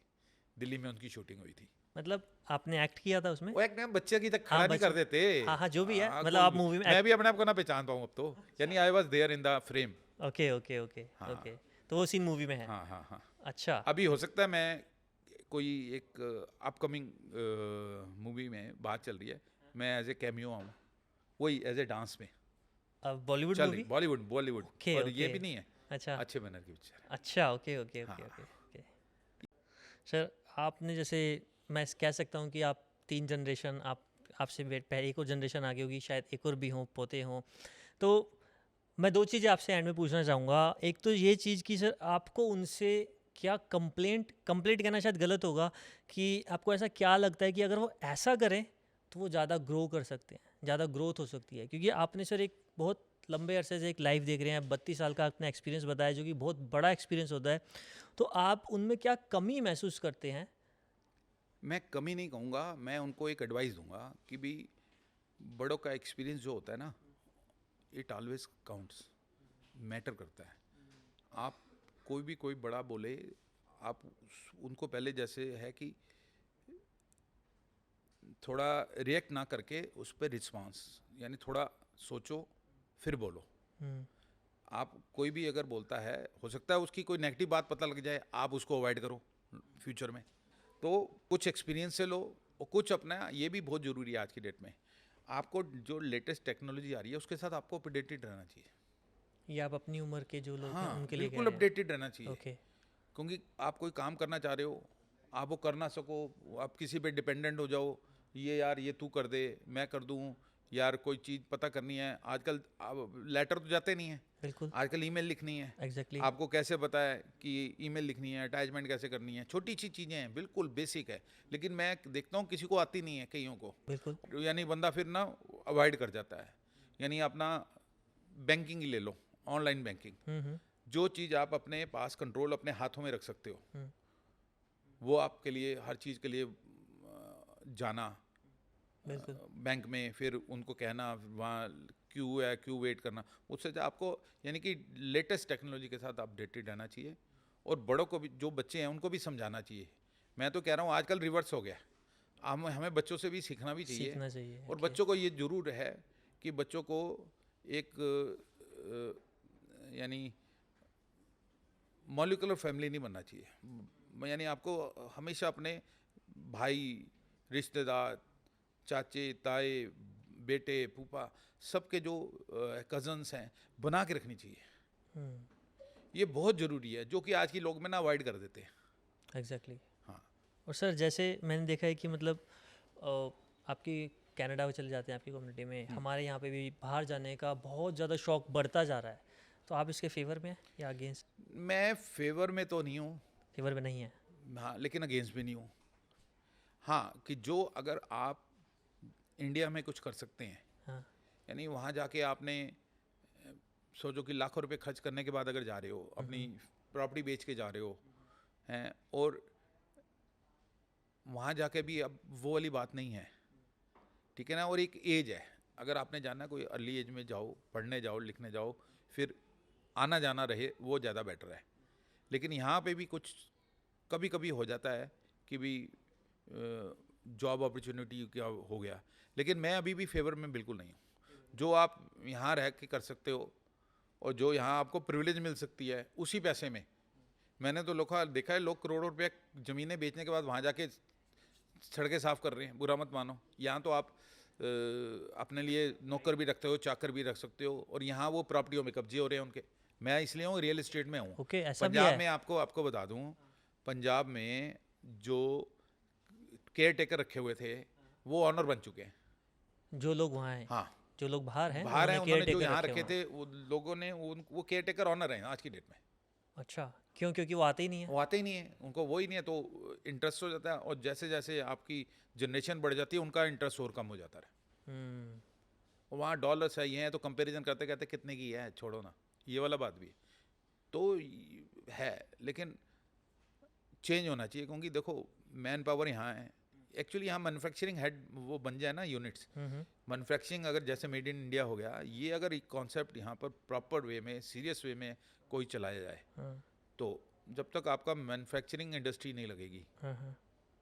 दिल्ली में उनकी शूटिंग हुई थी। मतलब आपने एक्ट किया था उसमें? वो एक टाइम बच्चे की तक खड़ा हाँ, नहीं कर देते। हाँ हाँ, जो भी है, हाँ, मतलब कोई आप भी। मूवी में मैं भी अपने आप को ना पहचान पाऊँ अब तो, यानी I was there in the frame. Okay okay okay हाँ। ओके। तो वो सीन मूवी में है? हाँ हाँ हाँ। अच्छा। अभी हो सकता है मैं कोई एक अपकमिंग मूवी में बात चल रही है, मैं एज ए कैमियो आऊँ, वही एज ए डांस में अब बॉलीवुड चल मूवी? रही, बॉलीवुड बॉलीवुड। ओके और ये ओके। भी नहीं है, अच्छा अच्छे बैनर की पिक्चर है। अच्छा। ओके ओके ओके हाँ। Okay okay. सर आपने जैसे, मैं कह सकता हूँ कि आप 3 जनरेशन, आपसे पहले एक और जनरेशन आगे होगी शायद, एक और भी हों, पोते हों। तो मैं 2 चीज़ें आपसे एंड में पूछना चाहूँगा। एक तो ये चीज़ कि सर आपको उनसे क्या कंप्लेंट कहना शायद गलत होगा, कि आपको ऐसा क्या लगता है कि अगर वो ऐसा करें तो वो ज़्यादा ग्रो कर सकते हैं, ज़्यादा ग्रोथ हो सकती है? क्योंकि आपने सर एक बहुत लंबे अरसे से एक लाइफ देख रहे हैं, 32 साल का आपने एक्सपीरियंस बताया, जो कि बहुत बड़ा एक्सपीरियंस होता है। तो आप उनमें क्या कमी महसूस करते हैं? मैं कमी नहीं कहूँगा, मैं उनको एक एडवाइस दूंगा कि भी बड़ों का एक्सपीरियंस जो होता है ना, इट ऑलवेज काउंट्स। मैटर करता है। आप कोई बड़ा बोले, आप उनको पहले जैसे है कि थोड़ा रिएक्ट ना करके उस पर रिस्पॉन्स, यानी थोड़ा सोचो फिर बोलो। आप कोई भी अगर बोलता है, हो सकता है उसकी कोई नेगेटिव बात पता लग जाए, आप उसको अवॉइड करो फ्यूचर में। तो कुछ एक्सपीरियंस से लो और कुछ अपना, ये भी बहुत ज़रूरी है आज की डेट में। आपको जो लेटेस्ट टेक्नोलॉजी आ रही है उसके साथ आपको अपडेटेड रहना चाहिए। ये आप अपनी उम्र के जो लोग हैं हाँ, उनके लिए कह बिल्कुल रहे हैं? अपडेटेड रहना चाहिए। ओके। क्योंकि आप कोई काम करना चाह रहे हो, आप वो कर ना सको, आप किसी पे डिपेंडेंट हो जाओ, ये यार ये तू कर दे, मैं कर दूँ, यार कोई चीज़ पता करनी है। आजकल लेटर तो जाते नहीं है, बिल्कुल। आजकल ईमेल लिखनी है। एग्जैक्टली। आपको कैसे पता है कि ईमेल लिखनी है, अटैचमेंट कैसे करनी है? छोटी सी चीज़ें हैं, बिल्कुल बेसिक है, लेकिन मैं देखता हूँ किसी को आती नहीं है, कईयों को। बिल्कुल। यानी बंदा फिर ना अवॉइड कर जाता है। यानी अपना बैंकिंग ही ले लो, ऑनलाइन बैंकिंग। जो चीज़ आप अपने पास कंट्रोल अपने हाथों में रख सकते हो, वो आपके लिए हर चीज़ के लिए जाना बिल्कुल। बैंक में, फिर उनको कहना वहाँ क्यू है, क्यू वेट करना, उससे आपको यानी कि लेटेस्ट टेक्नोलॉजी के साथ अपडेटेड रहना चाहिए। और बड़ों को भी, जो बच्चे हैं उनको भी समझाना चाहिए। मैं तो कह रहा हूँ आजकल रिवर्स हो गया, हमें बच्चों से भी सीखना भी चाहिए। सीखना चाहिए। और ओके। बच्चों को ये ज़रूर है कि बच्चों को एक यानी मॉलिकुलर फैमिली नहीं बनना चाहिए। यानी आपको हमेशा अपने भाई, रिश्तेदार, चाचे, ताए, बेटे, फूफा, सबके जो कज़न्स हैं बना के रखनी चाहिए। ये बहुत ज़रूरी है, जो कि आज की लोग में ना अवॉइड कर देते हैं। एग्जैक्टली। हाँ। और सर जैसे मैंने देखा है कि मतलब आपकी कनाडा में चले जाते हैं आपकी कम्युनिटी में, हमारे यहाँ पे भी बाहर जाने का बहुत ज़्यादा शौक बढ़ता जा रहा है, तो आप इसके फेवर में हैं या अगेंस्ट? मैं फेवर में तो नहीं हूँ, फेवर में नहीं है। हाँ, लेकिन अगेंस्ट भी नहीं हूँ। हाँ, कि जो अगर आप इंडिया में कुछ कर सकते हैं, हाँ। यानी वहाँ जाके आपने सोचो कि लाखों रुपए खर्च करने के बाद अगर जा रहे हो, अपनी प्रॉपर्टी बेच के जा रहे हो हैं, और वहाँ जाके भी अब वो वाली बात नहीं है, ठीक है ना। और एक एज है, अगर आपने जाना कोई अर्ली एज में जाओ, पढ़ने जाओ, लिखने जाओ, फिर आना जाना रहे, वो ज़्यादा बेटर है। लेकिन यहाँ पे भी कुछ कभी कभी हो जाता है कि भी जॉब अपॉर्चुनिटी क्या हो गया, लेकिन मैं अभी भी फेवर में बिल्कुल नहीं हूँ। जो आप यहाँ रह के कर सकते हो और जो यहाँ आपको प्रिविलेज मिल सकती है उसी पैसे में, मैंने तो देखा है लोग करोड़ों रुपये ज़मीनें बेचने के बाद वहाँ जाके सड़कें साफ़ कर रहे हैं। बुरा मत मानो, यहाँ तो आप अपने लिए नौकर भी रखते हो, चाकर भी रख सकते हो, और यहाँ वो प्रॉपर्टियों में कब्जे हो रहे हैं उनके। मैं इसलिए हूँ, रियल एस्टेट में हूँ। ओके, ऐसा भी पंजाब है? में आपको बता दूँ, पंजाब में जो केयर टेकर रखे हुए थे वो ऑनर बन चुके हैं। जो लोग वहाँ हैं? हाँ, जो लोग बाहर हैं बाहर हैं, उन्होंने जो caretaker यहाँ रखे रखे हुए थे हैं। वो लोगों ने वो केयर टेकर ऑनर हैं आज की डेट में। अच्छा, क्यों? क्योंकि वो आते ही नहीं है? वो आते ही नहीं है, उनको वो ही नहीं है, तो इंटरेस्ट हो जाता है। और जैसे जैसे आपकी जनरेशन बढ़ जाती है, उनका इंटरेस्ट और कम हो जाता है। और वहाँ डॉलर्स है, ये हैं, तो कंपैरिजन करते कहते कितने की है, छोड़ो ना, ये वाला बात भी है। तो है, लेकिन चेंज होना चाहिए, क्योंकि देखो मैन पावर यहाँ है। एक्चुअली यहाँ मैन्युफैक्चरिंग हेड वो बन जाए ना, यूनिट्स मैन्युफैक्चरिंग, अगर जैसे मेड इन इंडिया हो गया, ये अगर एक कॉन्सेप्ट यहाँ पर प्रॉपर वे में, सीरियस वे में कोई चलाया जाए, तो जब तक आपका मैन्युफैक्चरिंग इंडस्ट्री नहीं लगेगी,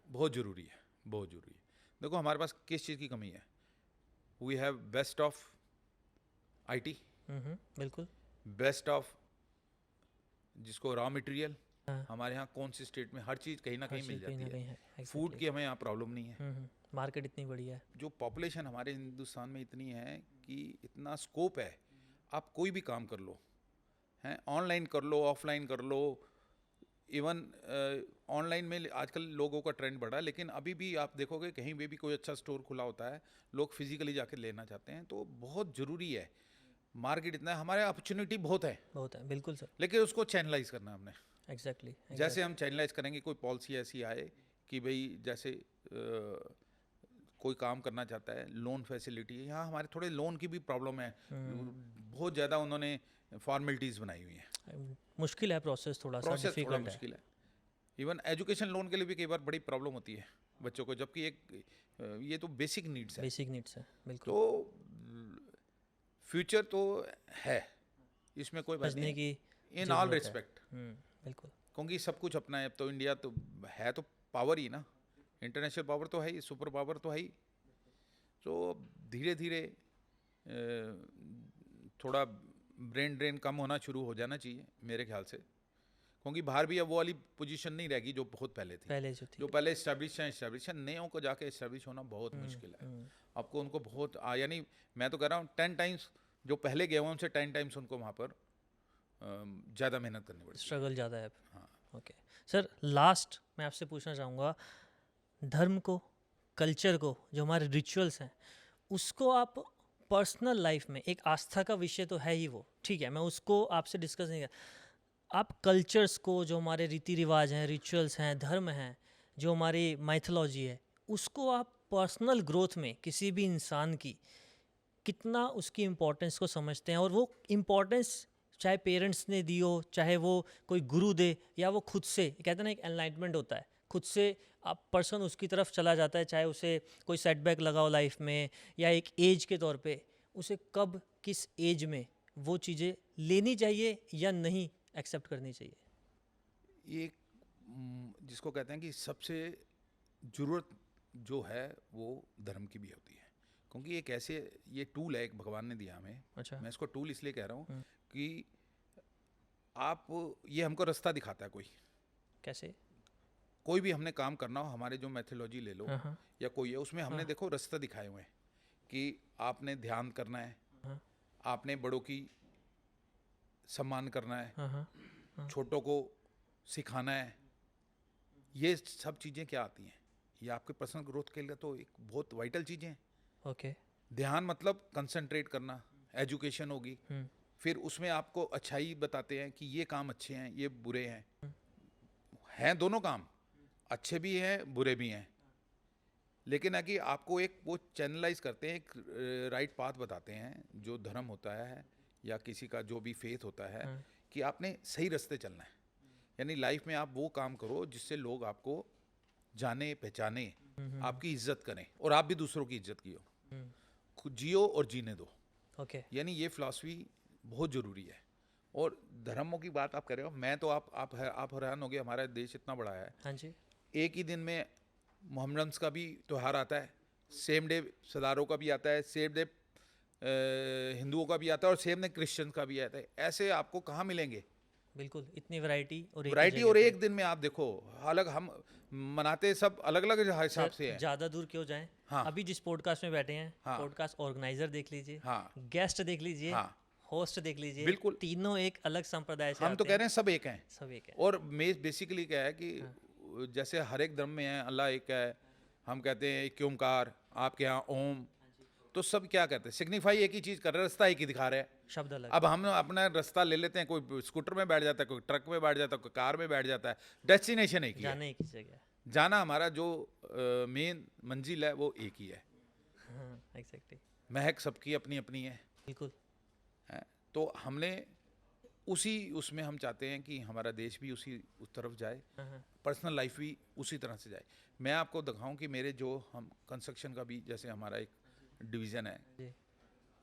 बहुत ज़रूरी है, बहुत ज़रूरी है। देखो हमारे पास किस चीज़ की कमी है, we have best of IT, बिल्कुल। बेस्ट ऑफ जिसको रॉ मटेरियल, हमारे यहाँ कौन सी स्टेट में हर चीज़ कहीं ना कहीं मिल जाती है। फूड की हमें यहाँ प्रॉब्लम नहीं है। मार्केट इतनी बड़ी है, जो पॉपुलेशन हमारे हिंदुस्तान में इतनी है कि इतना स्कोप है, आप कोई भी काम कर लो, हैं, ऑनलाइन कर लो, ऑफलाइन कर लो। इवन ऑनलाइन में आजकल लोगों का ट्रेंड बढ़ा, लेकिन अभी भी आप देखोगे कहीं भी कोई अच्छा स्टोर खुला होता है, लोग फिजिकली जाके लेना चाहते हैं। तो बहुत ज़रूरी है, मार्केट इतना है, हमारे अपॉर्चुनिटी बहुत है, बिल्कुल सर। लेकिन उसको चैनलाइज करना है हमने। एग्जैक्टली। जैसे हम चैनलाइज करेंगे, कोई पॉलिसी ऐसी आए कि भाई जैसे कोई काम करना चाहता है, लोन फैसिलिटी, यहाँ हमारे थोड़े लोन की भी प्रॉब्लम है, बहुत ज़्यादा उन्होंने फॉर्मेलिटीज़ बनाई हुई हैं। मुश्किल है प्रोसेस, थोड़ा सा डिफिकल्ट मुश्किल है। इवन एजुकेशन लोन के लिए भी कई बार बड़ी प्रॉब्लम होती है बच्चों को, जबकि एक ये तो बेसिक नीड्स है। बेसिक नीड्स है, बिल्कुल। तो फ्यूचर तो है, इसमें कोई बात बचने नहीं, की इन ऑल ज़रूरत है। रिस्पेक्ट, बिल्कुल। क्योंकि सब कुछ अपना है। अब तो इंडिया तो है तो पावर ही ना, इंटरनेशनल पावर तो है ही, सुपर पावर तो है ही। तो धीरे धीरे थोड़ा ब्रेन ड्रेन कम होना शुरू हो जाना चाहिए मेरे ख्याल से, क्योंकि बाहर भी अब वो वाली पोजीशन नहीं रहेगी जो बहुत पहले थी। पहले जो थी। जो पहले इस्टेब्लिश हैं, नयों को जाके इस्टेब्लिश होना बहुत मुश्किल है। आपको उनको बहुत यानी मैं तो कह रहा हूँ 10 टाइम्स जो पहले गए हुए उनसे 10 टाइम्स उनको वहाँ पर ज़्यादा मेहनत करनी पड़ती है। स्ट्रगल ज़्यादा है। हाँ। ओके सर, लास्ट मैं आपसे पूछना चाहूँगा, धर्म को, कल्चर को, जो हमारे रिचुअल्स हैं, उसको आप पर्सनल लाइफ में, एक आस्था का विषय तो है ही वो, ठीक है, मैं उसको आपसे डिस्कस नहीं कर, आप कल्चर्स को, जो हमारे रीति रिवाज हैं, रिचुअल्स हैं, धर्म हैं, जो हमारी माइथोलॉजी है, उसको आप पर्सनल ग्रोथ में किसी भी इंसान की कितना उसकी इम्पोर्टेंस को समझते हैं, और वो इम्पोर्टेंस चाहे पेरेंट्स ने दी हो, चाहे वो कोई गुरु दे, या वो खुद से, कहते हैं ना एक एनलाइटमेंट होता है, खुद से आप पर्सन उसकी तरफ चला जाता है, चाहे उसे कोई सेटबैक लगा हो लाइफ में, या एक एज के तौर पे, उसे कब किस एज में वो चीज़ें लेनी चाहिए या नहीं एक्सेप्ट करनी चाहिए? ये जिसको कहते हैं कि सबसे ज़रूरत जो है वो धर्म की भी होती है, क्योंकि एक ऐसे ये टूल है, एक भगवान ने दिया हमें। अच्छा। मैं इसको टूल इसलिए कह रहा हूँ कि आप ये हमको रास्ता दिखाता है। कैसे? कोई भी हमने काम करना हो, हमारे जो मैथोलॉजी ले लो हाँ। या कोई है, उसमें हमने देखो रास्ता दिखाए हुए हैं कि आपने ध्यान करना है, हाँ। आपने बड़ों की सम्मान करना है, हाँ। छोटों को सिखाना है। ये सब चीज़ें क्या आती हैं, ये आपके पर्सनल ग्रोथ के लिए तो एक बहुत वाइटल चीज़ें हैं। ओके। ध्यान मतलब कंसंट्रेट करना, एजुकेशन होगी, फिर उसमें आपको अच्छाई बताते हैं कि ये काम अच्छे हैं, ये बुरे हैं दोनों काम अच्छे भी हैं बुरे भी हैं, लेकिन है कि आपको एक वो चैनलाइज करते हैं, एक राइट पाथ बताते हैं, जो धर्म होता है या किसी का जो भी फेथ होता है, कि आपने सही रास्ते चलना है। यानी लाइफ में आप वो काम करो जिससे लोग आपको जाने पहचाने, आपकी इज्जत करें, और आप भी दूसरों की इज्जत कियो, खुद जियो और जीने दो। ओके। यानी ये फिलॉसफी बहुत ज़रूरी है। और धर्मों की बात आप कर रहे हो, मैं तो आप हैरान हो गए, हमारा देश इतना बड़ा है। हाँ जी। एक ही दिन में मोहम्मदन्स का भी त्यौहार आता है, सेम डे सरदारों का भी आता है, सेम डे हिंदुओं का भी आता है, और सेम डे क्रिश्चियन का भी आता है। ऐसे आपको कहाँ मिलेंगे? बिल्कुल, इतनी वैरायटी और वैरायटी, और एक दिन में आप देखो, अलग हम मनाते सब अलग अलग हिसाब से है। ज़्यादा दूर क्यों जाएं? हाँ। अभी जिस पॉडकास्ट में बैठे हैं, हाँ। पॉडकास्ट ऑर्गेनाइजर देख लीजिए, हाँ। गेस्ट देख लीजिए, हाँ। होस्ट देख लीजिए, बिल्कुल। तीनों एक अलग संप्रदाय से हम तो आते कह रहे हैं सब एक हैं। सब एक है। और बेसिकली क्या है कि जैसे हर एक धर्म में है, अल्लाह एक है, हम कहते हैं एक ओमकार, आपके यहाँ ओम, तो सब क्या कहते हैं, सिग्निफाई एक ही चीज़ कर रहे हैं, रास्ता एक ही दिखा रहे हैं। शब्द अलग। अब हम अपना रास्ता ले लेते हैं, कोई स्कूटर में बैठ जाता है, कोई ट्रक में बैठ जाता है, कोई कार में बैठ जाता है, डेस्टिनेशन एक ही है। जाने एक ही जगह। जाना हमारा जो मेन मंजिल है वो एक ही है। हाँ, एग्जैक्टली। महक सबकी अपनी अपनी है। बिल्कुल। तो हमने उसमें हम चाहते हैं कि हमारा देश भी उस तरफ जाए, पर्सनल लाइफ भी उसी तरह से जाए। मैं आपको दिखाऊं कि मेरे जो हम कंस्ट्रक्शन का भी, जैसे हमारा एक डिवीज़न है जी।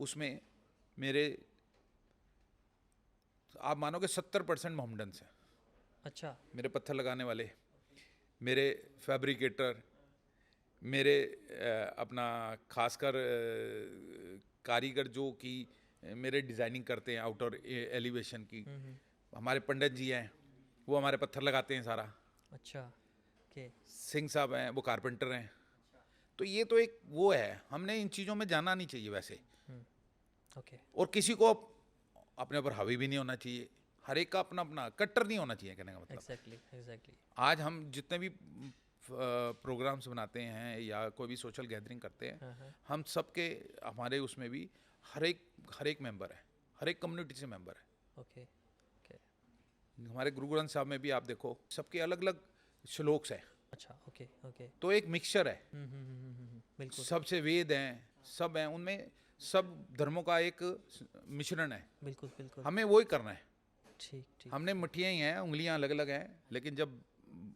उसमें मेरे आप मानोगे 70% मोहम्मडन्स हैं। अच्छा। मेरे पत्थर लगाने वाले, मेरे फैब्रिकेटर, मेरे अपना खासकर कारीगर जो कि मेरे डिज़ाइनिंग करते हैं आउटर एलिवेशन की, हमारे पंडित जी हैं, वो हमारे पत्थर लगाते हैं सारा। अच्छा। ओके। सिंह साहब हैं, वो कारपेंटर हैं। तो ये तो एक वो है, हमने इन चीज़ों में जाना नहीं चाहिए वैसे। ओके। और किसी को अपने ऊपर हावी भी नहीं होना चाहिए, हर एक का अपना अपना, कट्टर नहीं होना चाहिए, कहने का मतलब। एग्जैक्टली। आज हम जितने भी प्रोग्राम्स बनाते हैं या कोई भी सोशल गैदरिंग करते हैं, हम सबके, हमारे उसमें भी हर एक मेंबर है, हर एक कम्युनिटी से मेंबर है। ओके। हमारे गुरु ग्रंथ साहब में भी आप देखो, सबके अलग अलग श्लोक्स हैं। अच्छा। ओके। तो एक मिक्सचर है, बिल्कुल। सबसे वेद हैं, सब हैं, उनमें सब धर्मों का एक मिश्रण है। बिल्कुल। हमें वही करना है। ठीक। हमने मुट्ठियाँ ही हैं, उंगलियां अलग अलग हैं, लेकिन जब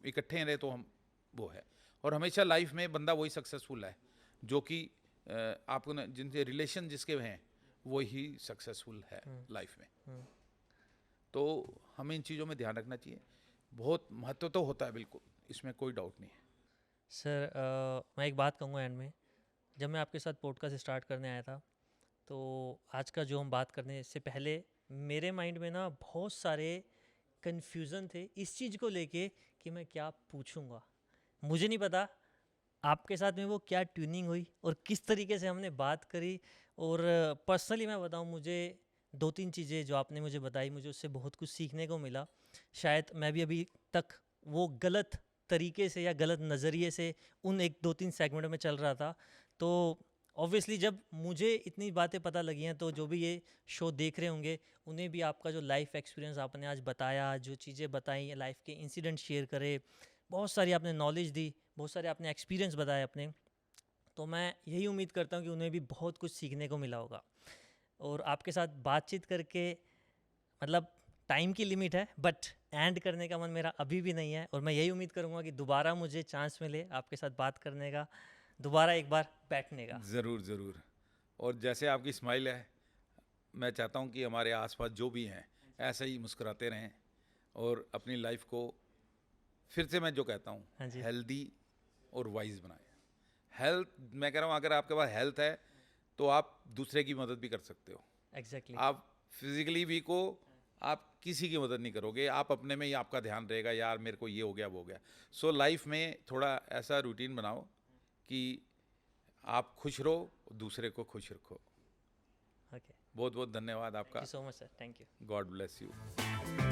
इकट्ठे रहे तो हम वो है। और हमेशा लाइफ में बंदा वही सक्सेसफुल है जो कि आपको जिनसे रिलेशन जिसके हैं वही सक्सेसफुल है लाइफ में। तो हमें इन चीज़ों में ध्यान रखना चाहिए। बहुत महत्व तो होता है, बिल्कुल, इसमें कोई डाउट नहीं है। सर मैं एक बात कहूँगा एंड में, जब मैं आपके साथ पॉडकास्ट स्टार्ट करने आया था तो आज का जो हम बात करने से पहले मेरे माइंड में ना बहुत सारे कन्फ्यूज़न थे इस चीज़ को लेके कि मैं क्या पूछूंगा। मुझे नहीं पता आपके साथ में वो क्या ट्यूनिंग हुई और किस तरीके से हमने बात करी। और पर्सनली मैं बताऊं, मुझे 2-3 चीज़ें जो आपने मुझे बताई, मुझे उससे बहुत कुछ सीखने को मिला। शायद मैं भी अभी तक वो गलत तरीके से या गलत नज़रिए से उन 1-2-3 सेगमेंट में चल रहा था। तो ऑब्वियसली जब मुझे इतनी बातें पता लगी हैं तो जो भी ये शो देख रहे होंगे उन्हें भी आपका जो लाइफ एक्सपीरियंस आपने आज बताया, जो चीज़ें बताई, लाइफ के इंसिडेंट शेयर करे, बहुत सारी आपने नॉलेज दी, बहुत सारे आपने एक्सपीरियंस बताए अपने, तो मैं यही उम्मीद करता हूँ कि उन्हें भी बहुत कुछ सीखने को मिला होगा। और आपके साथ बातचीत करके मतलब टाइम की लिमिट है बट एंड करने का मन मेरा अभी भी नहीं है। और मैं यही उम्मीद करूँगा कि दोबारा मुझे चांस मिले आपके साथ बात करने का, दोबारा एक बार बैठने का। ज़रूर ज़रूर। और जैसे आपकी स्माइल है, मैं चाहता हूँ कि हमारे आसपास जो भी हैं ऐसे ही मुस्कुराते रहें और अपनी लाइफ को, फिर से मैं जो कहता हूँ, हाँ जी। हेल्दी और वाइज बनाएं। हेल्थ, मैं कह रहा हूँ, अगर आपके पास हेल्थ है तो आप दूसरे की मदद भी कर सकते हो। एग्जैक्टली। आप फिजिकली वीक हो, आप किसी की मदद नहीं करोगे, आप अपने में ही आपका ध्यान रहेगा, यार मेरे को ये हो गया वो हो गया। सो लाइफ में थोड़ा ऐसा रूटीन बनाओ कि आप खुश रहो, दूसरे को खुश रखो। ओके, बहुत बहुत धन्यवाद थैंक आपका। You so much sir, thank you. God bless you.